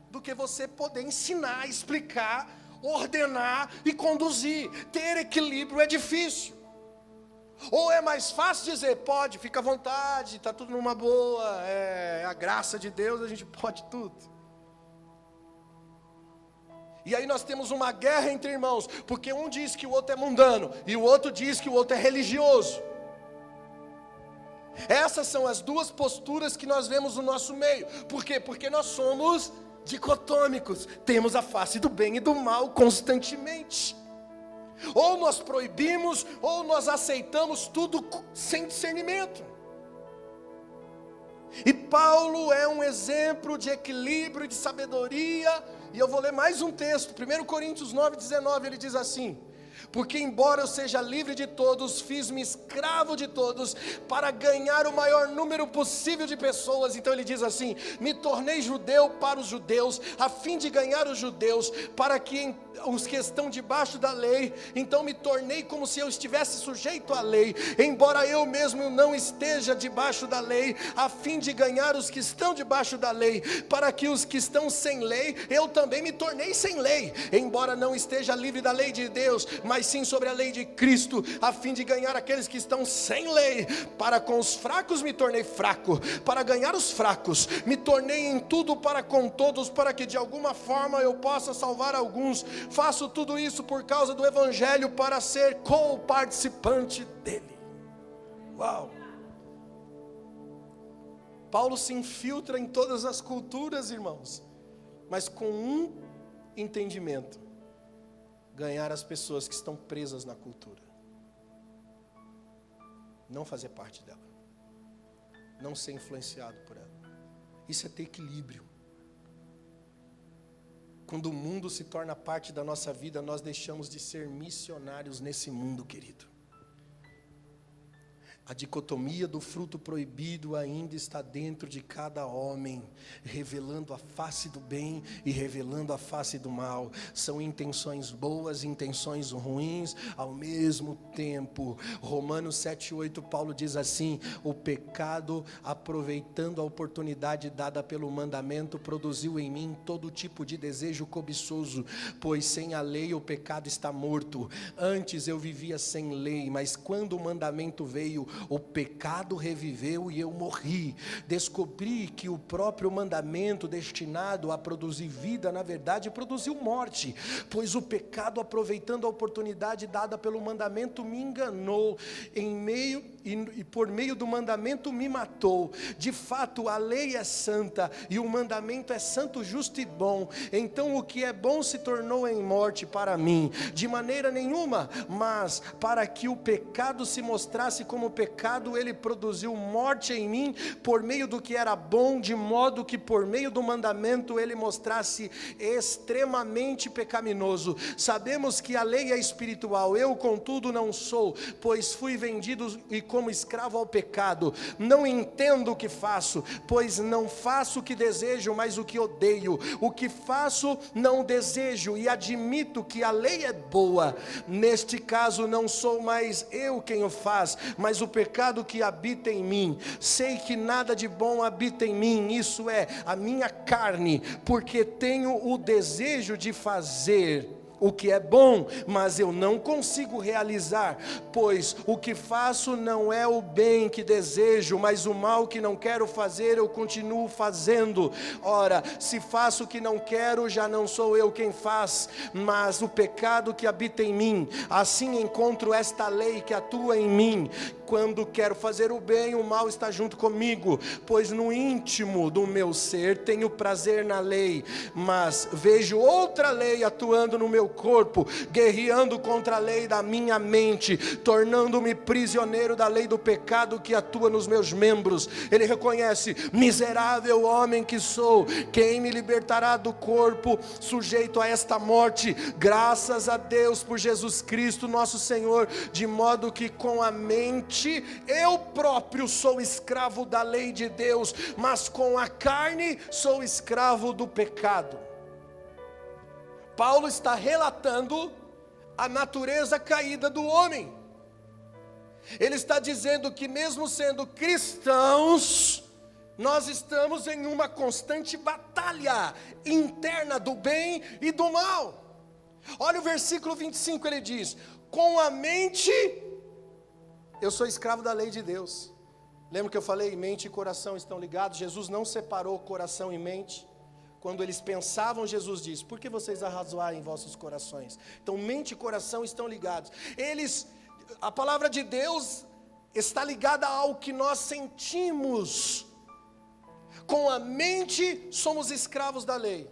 do que você poder ensinar, explicar, ordenar e conduzir. Ter equilíbrio é difícil. Ou é mais fácil dizer, pode, fica à vontade, está tudo numa boa, é a graça de Deus, a gente pode tudo. E aí nós temos uma guerra entre irmãos, porque um diz que o outro é mundano, e o outro diz que o outro é religioso. Essas são as duas posturas que nós vemos no nosso meio. Por quê? Porque nós somos dicotômicos, temos a face do bem e do mal constantemente. Ou nós proibimos, ou nós aceitamos tudo sem discernimento. E Paulo é um exemplo de equilíbrio e de sabedoria. E eu vou ler mais um texto, 1 Coríntios 9:19, ele diz assim: porque embora eu seja livre de todos, fiz-me escravo de todos, para ganhar o maior número possível de pessoas. Então ele diz assim: me tornei judeu para os judeus, a fim de ganhar os judeus, para que os que estão debaixo da lei, então me tornei como se eu estivesse sujeito à lei, embora eu mesmo não esteja debaixo da lei, a fim de ganhar os que estão debaixo da lei, para que os que estão sem lei, eu também me tornei sem lei, embora não esteja livre da lei de Deus, mas sim sobre a lei de Cristo, a fim de ganhar aqueles que estão sem lei. Para com os fracos me tornei fraco, para ganhar os fracos, me tornei em tudo para com todos, para que de alguma forma eu possa salvar alguns. Faço tudo isso por causa do Evangelho, para ser co-participante dele. Uau! Paulo se infiltra em todas as culturas, irmãos, mas com um entendimento: ganhar as pessoas que estão presas na cultura, não fazer parte dela, não ser influenciado por ela. Isso é ter equilíbrio. Quando o mundo se torna parte da nossa vida, nós deixamos de ser missionários nesse mundo, querido. A dicotomia do fruto proibido ainda está dentro de cada homem, revelando a face do bem e revelando a face do mal. São intenções boas e intenções ruins ao mesmo tempo. Romanos 7:8, Paulo diz assim: o pecado, aproveitando a oportunidade dada pelo mandamento, produziu em mim todo tipo de desejo cobiçoso, pois sem a lei o pecado está morto. Antes eu vivia sem lei, mas quando o mandamento veio, o pecado reviveu e eu morri. Descobri que o próprio mandamento destinado a produzir vida, na verdade produziu morte, pois o pecado, aproveitando a oportunidade dada pelo mandamento, me enganou e por meio do mandamento me matou. De fato a lei é santa e o mandamento é santo, justo e bom. Então o que é bom se tornou em morte para mim, de maneira nenhuma, mas para que o pecado se mostrasse como pecado, ele produziu morte em mim por meio do que era bom, de modo que por meio do mandamento ele mostrasse extremamente pecaminoso. Sabemos que a lei é espiritual, eu contudo não sou, pois fui vendido e como escravo ao pecado. Não entendo o que faço, pois não faço o que desejo, mas o que odeio. O que faço não desejo, e admito que a lei é boa. Neste caso não sou mais eu quem o faz, mas o pecado que habita em mim. Sei que nada de bom habita em mim, isso é, a minha carne, porque tenho o desejo de fazer o que é bom, mas eu não consigo realizar, pois o que faço não é o bem que desejo, mas o mal que não quero fazer eu continuo fazendo. Ora, se faço o que não quero, já não sou eu quem faz, mas o pecado que habita em mim. Assim encontro esta lei que atua em mim: quando quero fazer o bem, o mal está junto comigo, pois no íntimo do meu ser tenho prazer na lei, mas vejo outra lei atuando no meu corpo, guerreando contra a lei da minha mente, tornando-me prisioneiro da lei do pecado que atua nos meus membros. Ele reconhece: miserável homem que sou, quem me libertará do corpo sujeito a esta morte? Graças a Deus por Jesus Cristo nosso Senhor, de modo que com a mente eu próprio sou escravo da lei de Deus, mas com a carne sou escravo do pecado. Paulo está relatando a natureza caída do homem. Ele está dizendo que mesmo sendo cristãos, nós estamos em uma constante batalha interna do bem e do mal. Olha o versículo 25, ele diz: com a mente eu sou escravo da lei de Deus. Lembra que eu falei, mente e coração estão ligados? Jesus não separou coração e mente. Quando eles pensavam, Jesus disse: por que vocês arrazoarem em vossos corações? Então mente e coração estão ligados. A palavra de Deus está ligada ao que nós sentimos. Com a mente somos escravos da lei,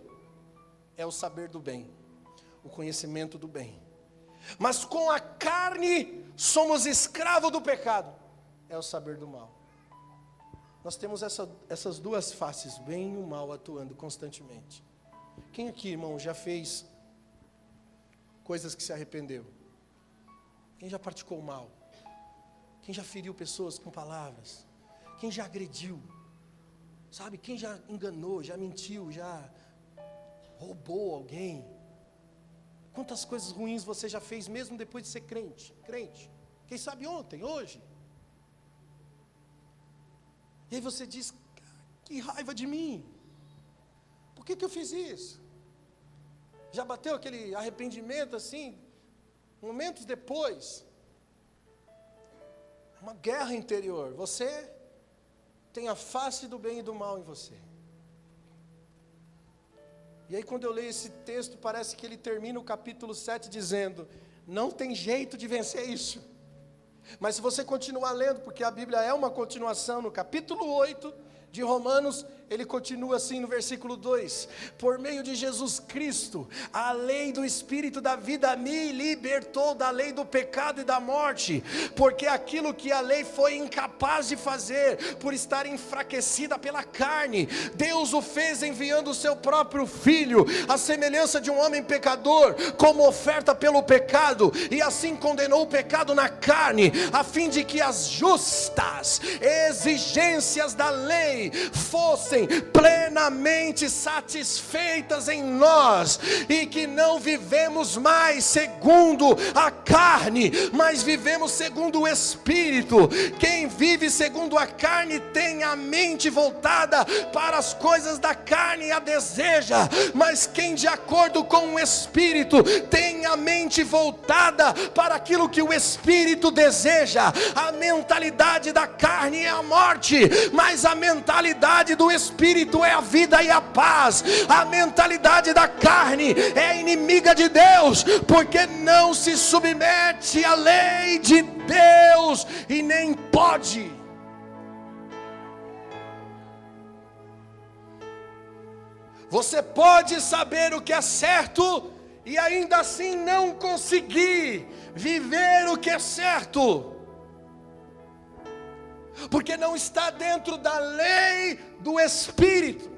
é o saber do bem, o conhecimento do bem. Mas com a carne somos escravos do pecado, é o saber do mal. Nós temos essas duas faces, o bem e o mal, atuando constantemente. Quem aqui, irmão, já fez coisas que se arrependeu? Quem já praticou o mal? Quem já feriu pessoas com palavras? Quem já agrediu? Sabe, quem já enganou, já mentiu, já roubou alguém? Quantas coisas ruins você já fez mesmo depois de ser crente? Quem sabe ontem, hoje? E aí você diz: que raiva de mim, por que eu fiz isso? Já bateu aquele arrependimento assim, momentos depois? É uma guerra interior. Você tem a face do bem e do mal em você. E aí quando eu leio esse texto, parece que ele termina o capítulo 7 dizendo: não tem jeito de vencer isso. Mas se você continuar lendo, porque a Bíblia é uma continuação, no capítulo 8 de Romanos, ele continua assim no versículo 2: por meio de Jesus Cristo, a lei do Espírito da vida me libertou da lei do pecado e da morte, porque aquilo que a lei foi incapaz de fazer, por estar enfraquecida pela carne, Deus o fez enviando o seu próprio Filho, à semelhança de um homem pecador, como oferta pelo pecado, e assim condenou o pecado na carne, a fim de que as justas exigências da lei fossem plenamente satisfeitas em nós, e que não vivemos mais segundo a carne, mas vivemos segundo o Espírito. Quem vive segundo a carne tem a mente voltada para as coisas da carne e a deseja, mas quem de acordo com o Espírito tem a mente voltada para aquilo que o Espírito deseja. A mentalidade da carne é a morte, mas a mentalidade do Espírito é a vida e a paz. A mentalidade da carne é inimiga de Deus, porque não se submete à lei de Deus e nem pode. Você pode saber o que é certo e ainda assim não conseguir viver o que é certo, porque não está dentro da lei do Espírito.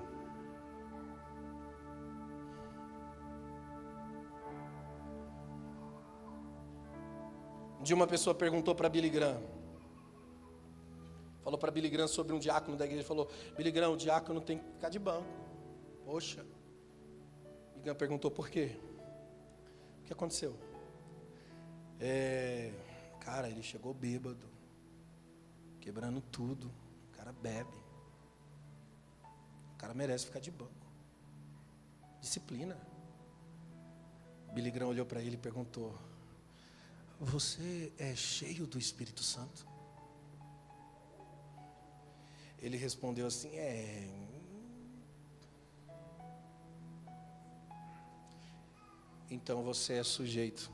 Um dia uma pessoa perguntou para Billy Graham, falou para Billy Graham sobre um diácono da igreja, falou: Billy Graham, o diácono tem que ficar de banco. Poxa. Billy Graham perguntou por quê? O que aconteceu? Cara, ele chegou bêbado, quebrando tudo. O cara bebe. O cara merece ficar de banco. Disciplina. Billy Graham olhou para ele e perguntou: você é cheio do Espírito Santo? Ele respondeu assim: Então você é sujeito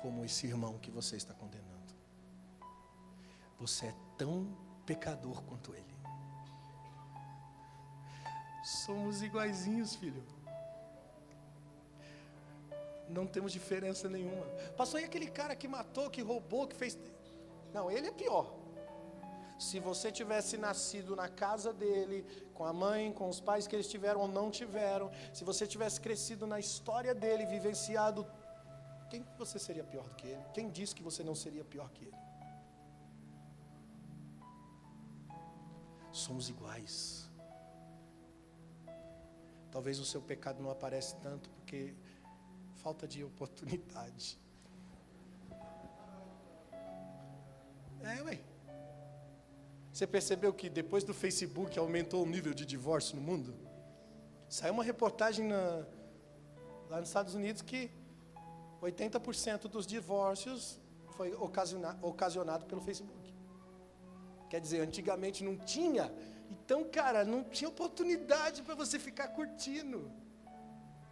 como esse irmão que você está condenando. Você é tão pecador quanto ele. Somos iguaizinhos, filho. Não temos diferença nenhuma. Pastor, e aquele cara que matou, que roubou, que fez... Não, ele é pior. Se você tivesse nascido na casa dele, com a mãe, com os pais que eles tiveram ou não tiveram, se você tivesse crescido na história dele, vivenciado, quem você seria pior do que ele? Quem disse que você não seria pior que ele? Somos iguais. Talvez o seu pecado não aparece tanto porque falta de oportunidade. Ué. Você percebeu que depois do Facebook aumentou o nível de divórcio no mundo? Saiu uma reportagem lá nos Estados Unidos que 80% dos divórcios foi ocasionado pelo Facebook. Quer dizer, antigamente não tinha. Então, cara, não tinha oportunidade para você ficar curtindo.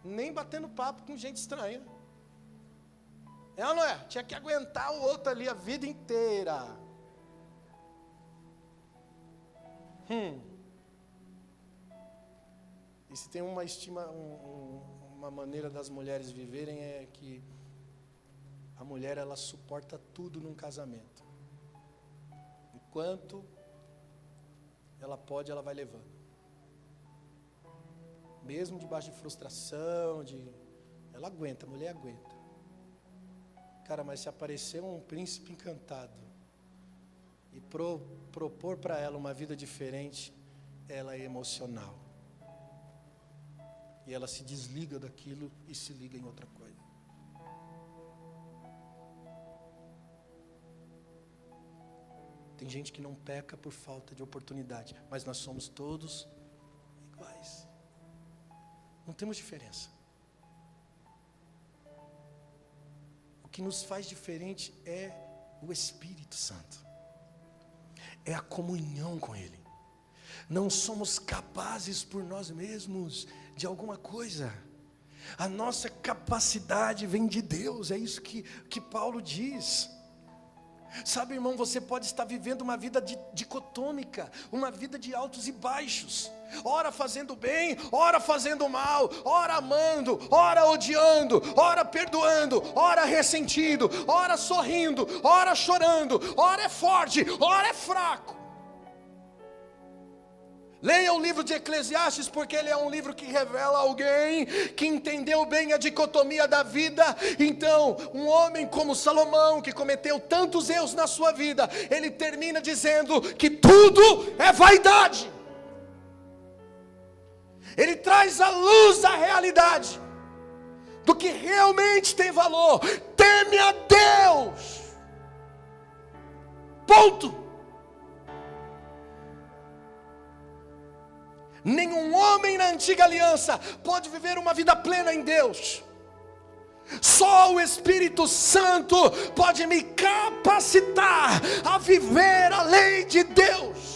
Nem batendo papo com gente estranha. É ou não é? Tinha que aguentar o outro ali a vida inteira. E se tem uma maneira das mulheres viverem é que a mulher, ela suporta tudo num casamento. Enquanto ela pode, ela vai levando. Mesmo debaixo de frustração, ela aguenta, a mulher aguenta. Cara, mas se aparecer um príncipe encantado e propor para ela uma vida diferente, ela é emocional. E ela se desliga daquilo e se liga em outra coisa. Tem gente que não peca por falta de oportunidade, mas nós somos todos iguais. Não temos diferença. O que nos faz diferente é o Espírito Santo. É a comunhão com Ele. Não somos capazes por nós mesmos de alguma coisa. A nossa capacidade vem de Deus. É isso que Paulo diz. Sabe, irmão, você pode estar vivendo uma vida dicotômica, uma vida de altos e baixos, ora fazendo bem, ora fazendo mal, ora amando, ora odiando, ora perdoando, ora ressentindo, ora sorrindo, ora chorando, ora é forte, ora é fraco. Leia o livro de Eclesiastes, porque ele é um livro que revela alguém que entendeu bem a dicotomia da vida. Então, um homem como Salomão, que cometeu tantos erros na sua vida, ele termina dizendo que tudo é vaidade. Ele traz à luz a realidade do que realmente tem valor. Teme a Deus. Ponto. Nenhum homem na antiga aliança pode viver uma vida plena em Deus. Só o Espírito Santo pode me capacitar a viver a lei de Deus.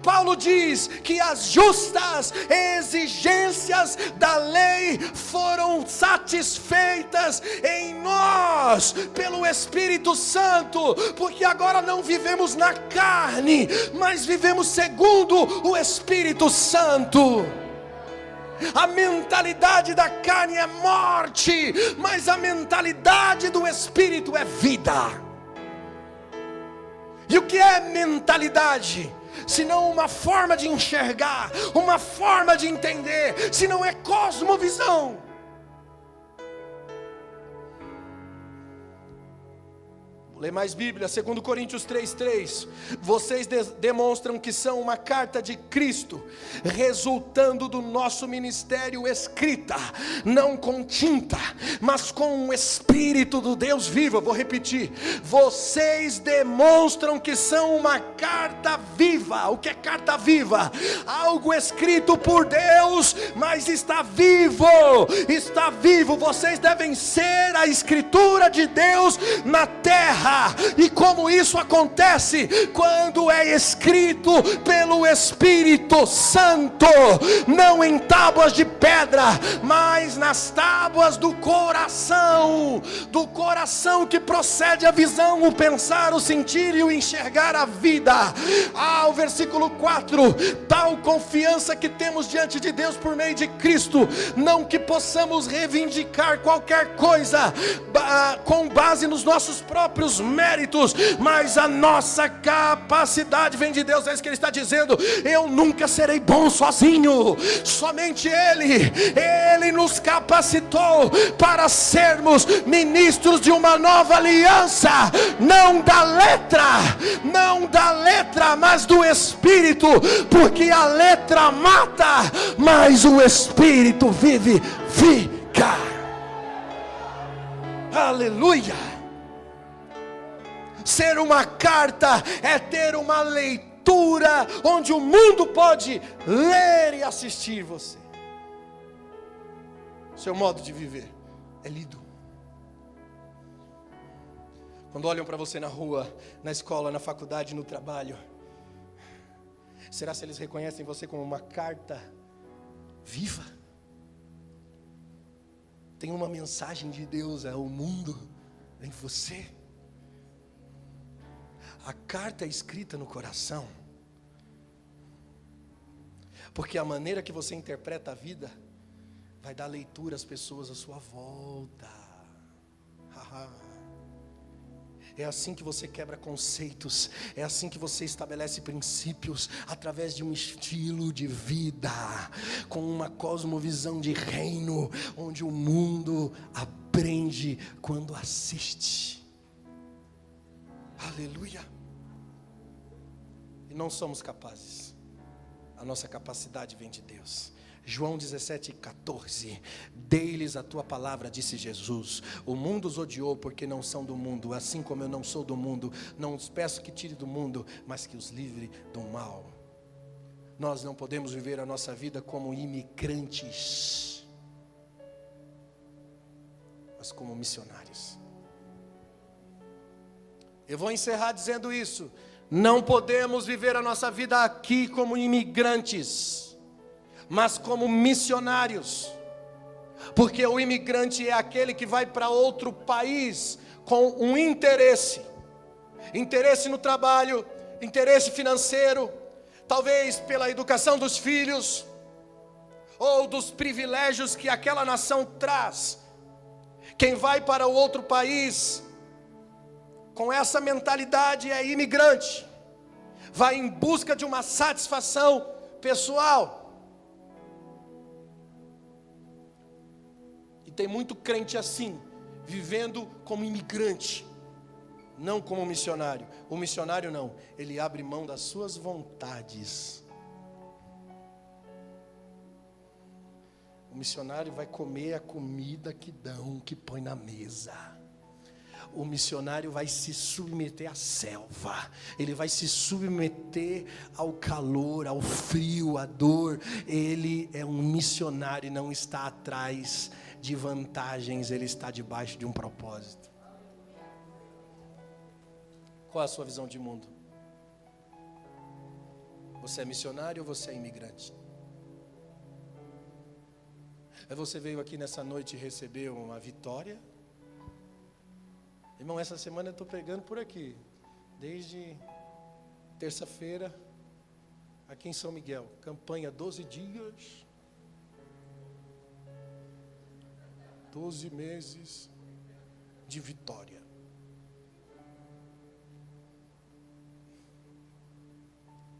Paulo diz que as justas exigências da lei foram satisfeitas em nós pelo Espírito Santo, porque agora não vivemos na carne, mas vivemos segundo o Espírito Santo. A mentalidade da carne é morte, mas a mentalidade do Espírito é vida. E o que é mentalidade? Senão uma forma de enxergar, uma forma de entender, se não é cosmovisão. Lê mais Bíblia, 2 Coríntios 3:3. Vocês demonstram que são uma carta de Cristo, resultando do nosso ministério escrita, não com tinta, mas com o Espírito do Deus vivo. Eu vou repetir: vocês demonstram que são uma carta viva. O que é carta viva? Algo escrito por Deus, mas está vivo. Está vivo. Vocês devem ser a escritura de Deus na terra. E como isso acontece? Quando é escrito pelo Espírito Santo, não em tábuas de pedra, mas nas tábuas do coração que procede a visão, o pensar, o sentir e o enxergar a vida. O versículo 4: tal confiança que temos diante de Deus por meio de Cristo, não que possamos reivindicar qualquer coisa com base nos nossos próprios méritos, mas a nossa capacidade vem de Deus. É isso que ele está dizendo: eu nunca serei bom sozinho, somente Ele nos capacitou para sermos ministros de uma nova aliança, não da letra, mas do Espírito, porque a letra mata, mas o Espírito vivifica. Aleluia! Ser uma carta é ter uma leitura onde o mundo pode ler e assistir você. Seu modo de viver é lido. Quando olham para você na rua, na escola, na faculdade, no trabalho, será que eles reconhecem você como uma carta viva? Tem uma mensagem de Deus ao mundo em você. A carta é escrita no coração, porque a maneira que você interpreta a vida vai dar leitura às pessoas à sua volta. É assim que você quebra conceitos, é assim que você estabelece princípios, através de um estilo de vida, com uma cosmovisão de reino, onde o mundo aprende quando assiste. Aleluia! E não somos capazes, a nossa capacidade vem de Deus. João 17:14, dei-lhes a tua palavra, disse Jesus, o mundo os odiou porque não são do mundo, assim como eu não sou do mundo, não os peço que tire do mundo, mas que os livre do mal. Nós não podemos viver a nossa vida como imigrantes, mas como missionários. Eu vou encerrar dizendo isso: não podemos viver a nossa vida aqui como imigrantes, mas como missionários, porque o imigrante é aquele que vai para outro país com um interesse no trabalho, interesse financeiro, talvez pela educação dos filhos, ou dos privilégios que aquela nação traz. Quem vai para o outro país com essa mentalidade é imigrante, vai em busca de uma satisfação pessoal. E tem muito crente assim, vivendo como imigrante, não como missionário. O missionário não, ele abre mão das suas vontades. O missionário vai comer a comida que dão, que põe na mesa. O missionário vai se submeter à selva, ele vai se submeter ao calor, ao frio, à dor. Ele é um missionário e não está atrás de vantagens, ele está debaixo de um propósito. Qual é a sua visão de mundo? Você é missionário ou você é imigrante? Você veio aqui nessa noite e recebeu uma vitória? Irmão, essa semana eu estou pregando por aqui, desde terça-feira, aqui em São Miguel, campanha 12 dias, 12 meses de vitória.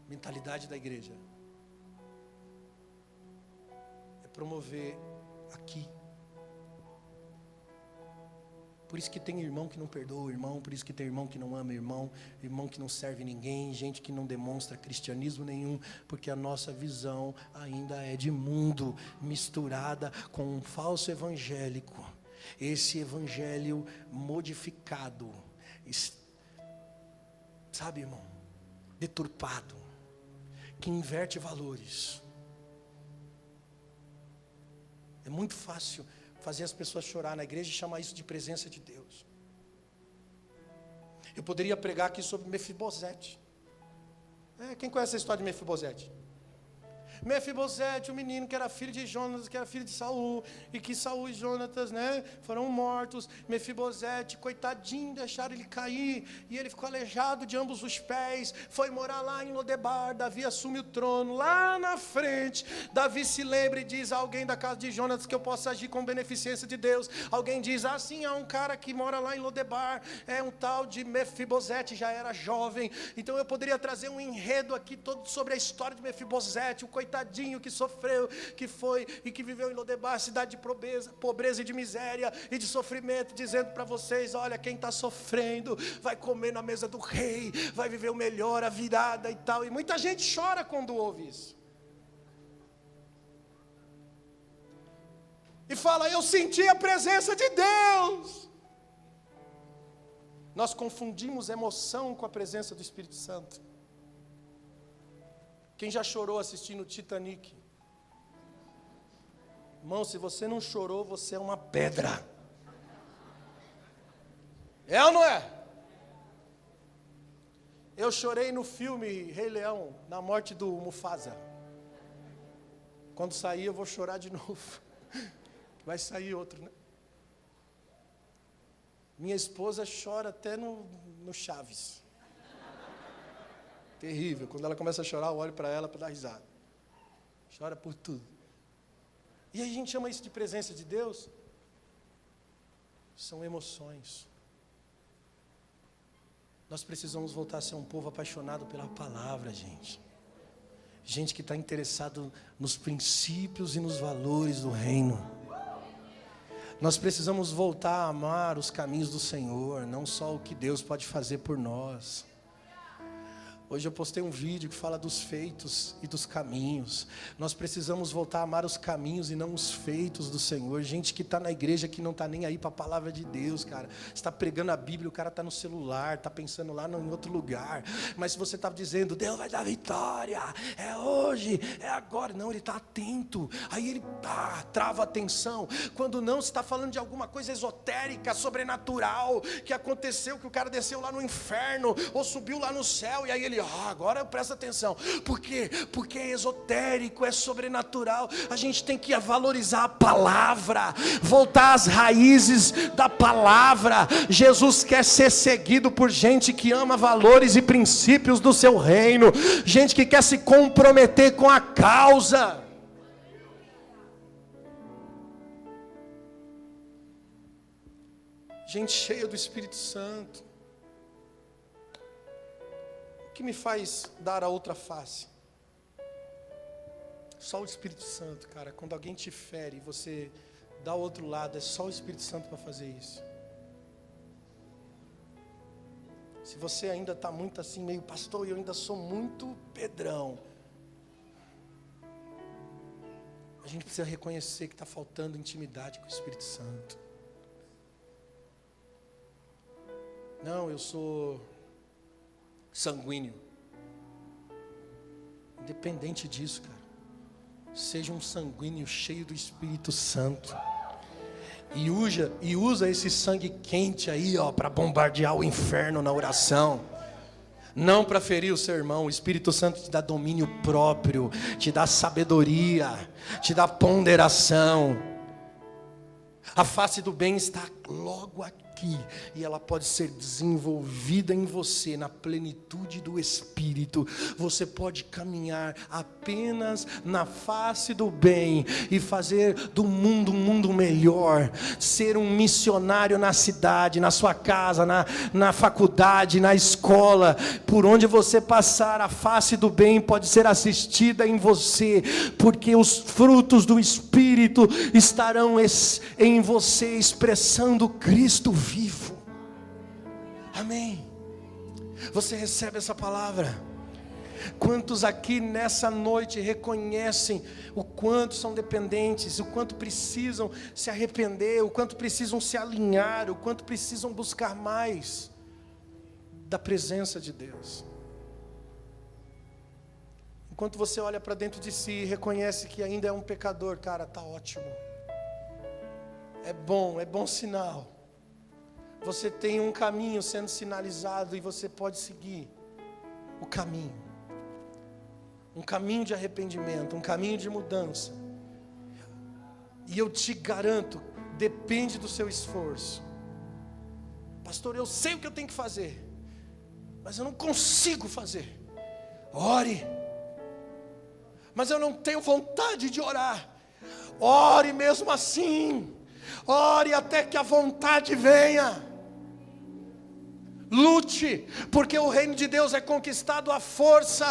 Mentalidade da igreja é promover aqui, Por isso que tem irmão que não perdoa o irmão, por isso que tem irmão que não ama irmão, irmão que não serve ninguém, gente que não demonstra cristianismo nenhum, porque a nossa visão ainda é de mundo, misturada com um falso evangélico. Esse evangelho modificado, sabe, irmão, deturpado, que inverte valores. É muito fácil fazer as pessoas chorar na igreja e chamar isso de presença de Deus. Eu poderia pregar aqui sobre Mefibosete. Quem conhece a história de Mefibosete? Mefibosete, o menino que era filho de Jonas, que era filho de Saul, e que Saul e Jonatas, foram mortos. Mefibosete, coitadinho, deixaram ele cair, e ele ficou aleijado de ambos os pés, foi morar lá em Lodebar. Davi assume o trono, lá na frente, Davi se lembra e diz a alguém da casa de Jonatas que eu possa agir com beneficência de Deus. Alguém diz, sim, há um cara que mora lá em Lodebar, é um tal de Mefibosete, já era jovem. Então eu poderia trazer um enredo aqui todo sobre a história de Mefibosete, o coitadinho que sofreu, que foi e que viveu em Lodebar, cidade de pobreza e de miséria e de sofrimento, dizendo para vocês, olha, quem está sofrendo vai comer na mesa do rei, vai viver o melhor, a virada e tal. E muita gente chora quando ouve isso e fala, eu senti a presença de Deus. Nós confundimos emoção com a presença do Espírito Santo. Quem já chorou assistindo Titanic? Irmão, se você não chorou, você é uma pedra. É ou não é? Eu chorei no filme Rei Leão, na morte do Mufasa. Quando sair eu vou chorar de novo. Vai sair outro, né? Minha esposa chora até no Chaves. Terrível. Quando ela começa a chorar, eu olho para ela para dar risada. Chora por tudo. E a gente chama isso de presença de Deus? São emoções. Nós precisamos voltar a ser um povo apaixonado pela palavra, gente. Gente que está interessado nos princípios e nos valores do reino. Nós precisamos voltar a amar os caminhos do Senhor, não só o que Deus pode fazer por nós. Hoje eu postei um vídeo que fala dos feitos e dos caminhos. Nós precisamos voltar a amar os caminhos e não os feitos do Senhor. Gente que está na igreja que não está nem aí para a palavra de Deus, cara. Está pregando a Bíblia, o cara está no celular, está pensando lá em outro lugar. Mas se você está dizendo, Deus vai dar vitória, é hoje, é agora. Não, ele está atento. Aí ele trava a atenção. Quando não, se está falando de alguma coisa esotérica, sobrenatural, que aconteceu, que o cara desceu lá no inferno, ou subiu lá no céu, e aí ele agora presta atenção. Por quê? Porque é esotérico, é sobrenatural. A gente tem que valorizar a palavra, voltar às raízes da palavra. Jesus quer ser seguido por gente que ama valores e princípios do seu reino, gente que quer se comprometer com a causa. Gente cheia do Espírito Santo. O que me faz dar a outra face? Só o Espírito Santo, cara. Quando alguém te fere e você dá o outro lado, é só o Espírito Santo para fazer isso. Se você ainda está muito assim, meio pastor, e eu ainda sou muito Pedrão, a gente precisa reconhecer que está faltando intimidade com o Espírito Santo. Não, eu sou sanguíneo. Independente disso, cara, seja um sanguíneo cheio do Espírito Santo e usa esse sangue quente aí, para bombardear o inferno na oração, não para ferir o seu irmão. O Espírito Santo te dá domínio próprio, te dá sabedoria, te dá ponderação. A face do bem está logo aqui, e ela pode ser desenvolvida em você na plenitude do Espírito. Você pode caminhar apenas na face do bem e fazer do mundo um mundo melhor, ser um missionário na cidade, na sua casa, na faculdade, na escola, por onde você passar, a face do bem pode ser assistida em você, porque os frutos do Espírito estarão em você, expressando Cristo vivo. Amém. Você recebe essa palavra? Quantos aqui nessa noite reconhecem o quanto são dependentes, o quanto precisam se arrepender, o quanto precisam se alinhar, o quanto precisam buscar mais da presença de Deus? Enquanto você olha para dentro de si e reconhece que ainda é um pecador, cara, tá ótimo. É bom sinal. Você tem um caminho sendo sinalizado e você pode seguir o caminho. Um caminho de arrependimento, um caminho de mudança. E eu te garanto, depende do seu esforço. Pastor, eu sei o que eu tenho que fazer, mas eu não consigo fazer. Ore. Mas eu não tenho vontade de orar. Ore mesmo assim. Ore até que a vontade venha. Lute, porque o reino de Deus é conquistado à força.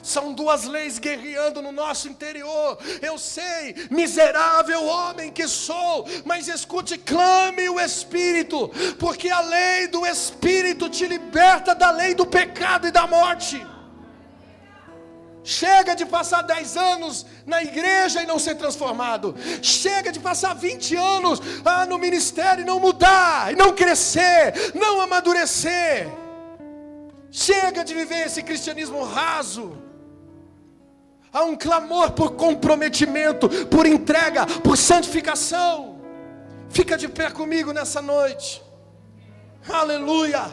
São duas leis guerreando no nosso interior. Eu sei, miserável homem que sou, mas escute, clame o Espírito, porque a lei do Espírito te liberta da lei do pecado e da morte. Chega de passar 10 anos na igreja e não ser transformado. Chega de passar 20 anos no ministério e não mudar, e não crescer, não amadurecer. Chega de viver esse cristianismo raso. Há um clamor por comprometimento, por entrega, por santificação. Fica de pé comigo nessa noite. Aleluia.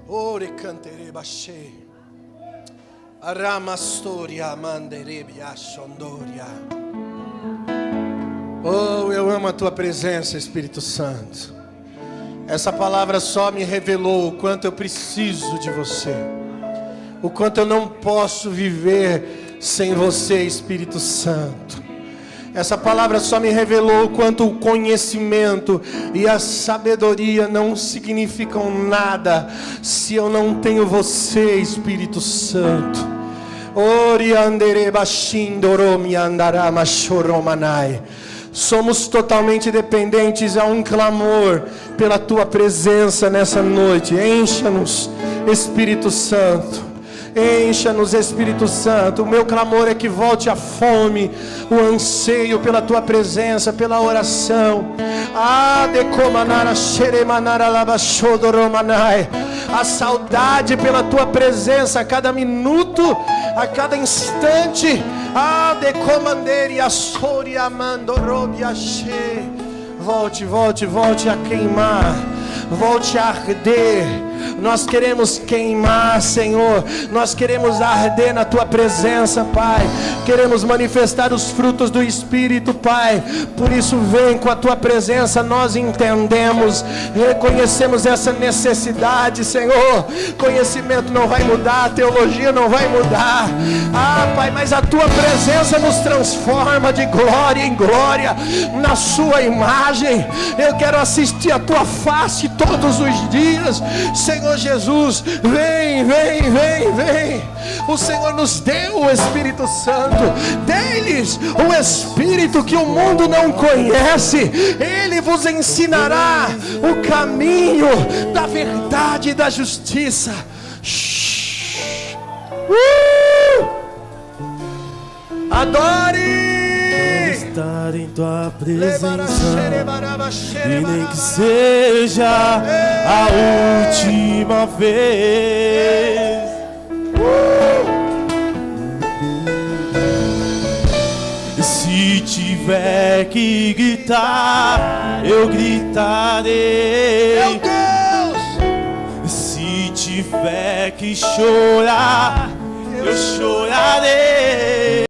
Ore cantere bashe. Aramastoria manderebi ashondoria. Oh, eu amo a tua presença, Espírito Santo. Essa palavra só me revelou o quanto eu preciso de você, o quanto eu não posso viver sem você, Espírito Santo. Essa palavra só me revelou o quanto o conhecimento e a sabedoria não significam nada se eu não tenho você, Espírito Santo. Somos totalmente dependentes, a um clamor pela tua presença nessa noite. Encha-nos, Espírito Santo. Encha-nos, Espírito Santo. O meu clamor é que volte a fome, o anseio pela tua presença, pela oração. A saudade pela tua presença a cada minuto, a cada instante. Volte a queimar, volte a arder. Nós queremos queimar, Senhor. Nós queremos arder na tua presença, Pai. Queremos manifestar os frutos do Espírito, Pai. Por isso vem com a tua presença. Nós entendemos, reconhecemos essa necessidade, Senhor. Conhecimento não vai mudar, teologia não vai mudar, Pai, mas a tua presença nos transforma de glória em glória na sua imagem. Eu quero assistir a tua face todos os dias, Senhor Jesus. Vem. O Senhor nos deu o Espírito Santo. Dê-lhes o Espírito que o mundo não conhece. Ele vos ensinará o caminho da verdade e da justiça. Adore! Estar em tua presença, e nem que seja a última vez. Se tiver que gritar, eu gritarei. Meu Deus! Se tiver que chorar, eu chorarei.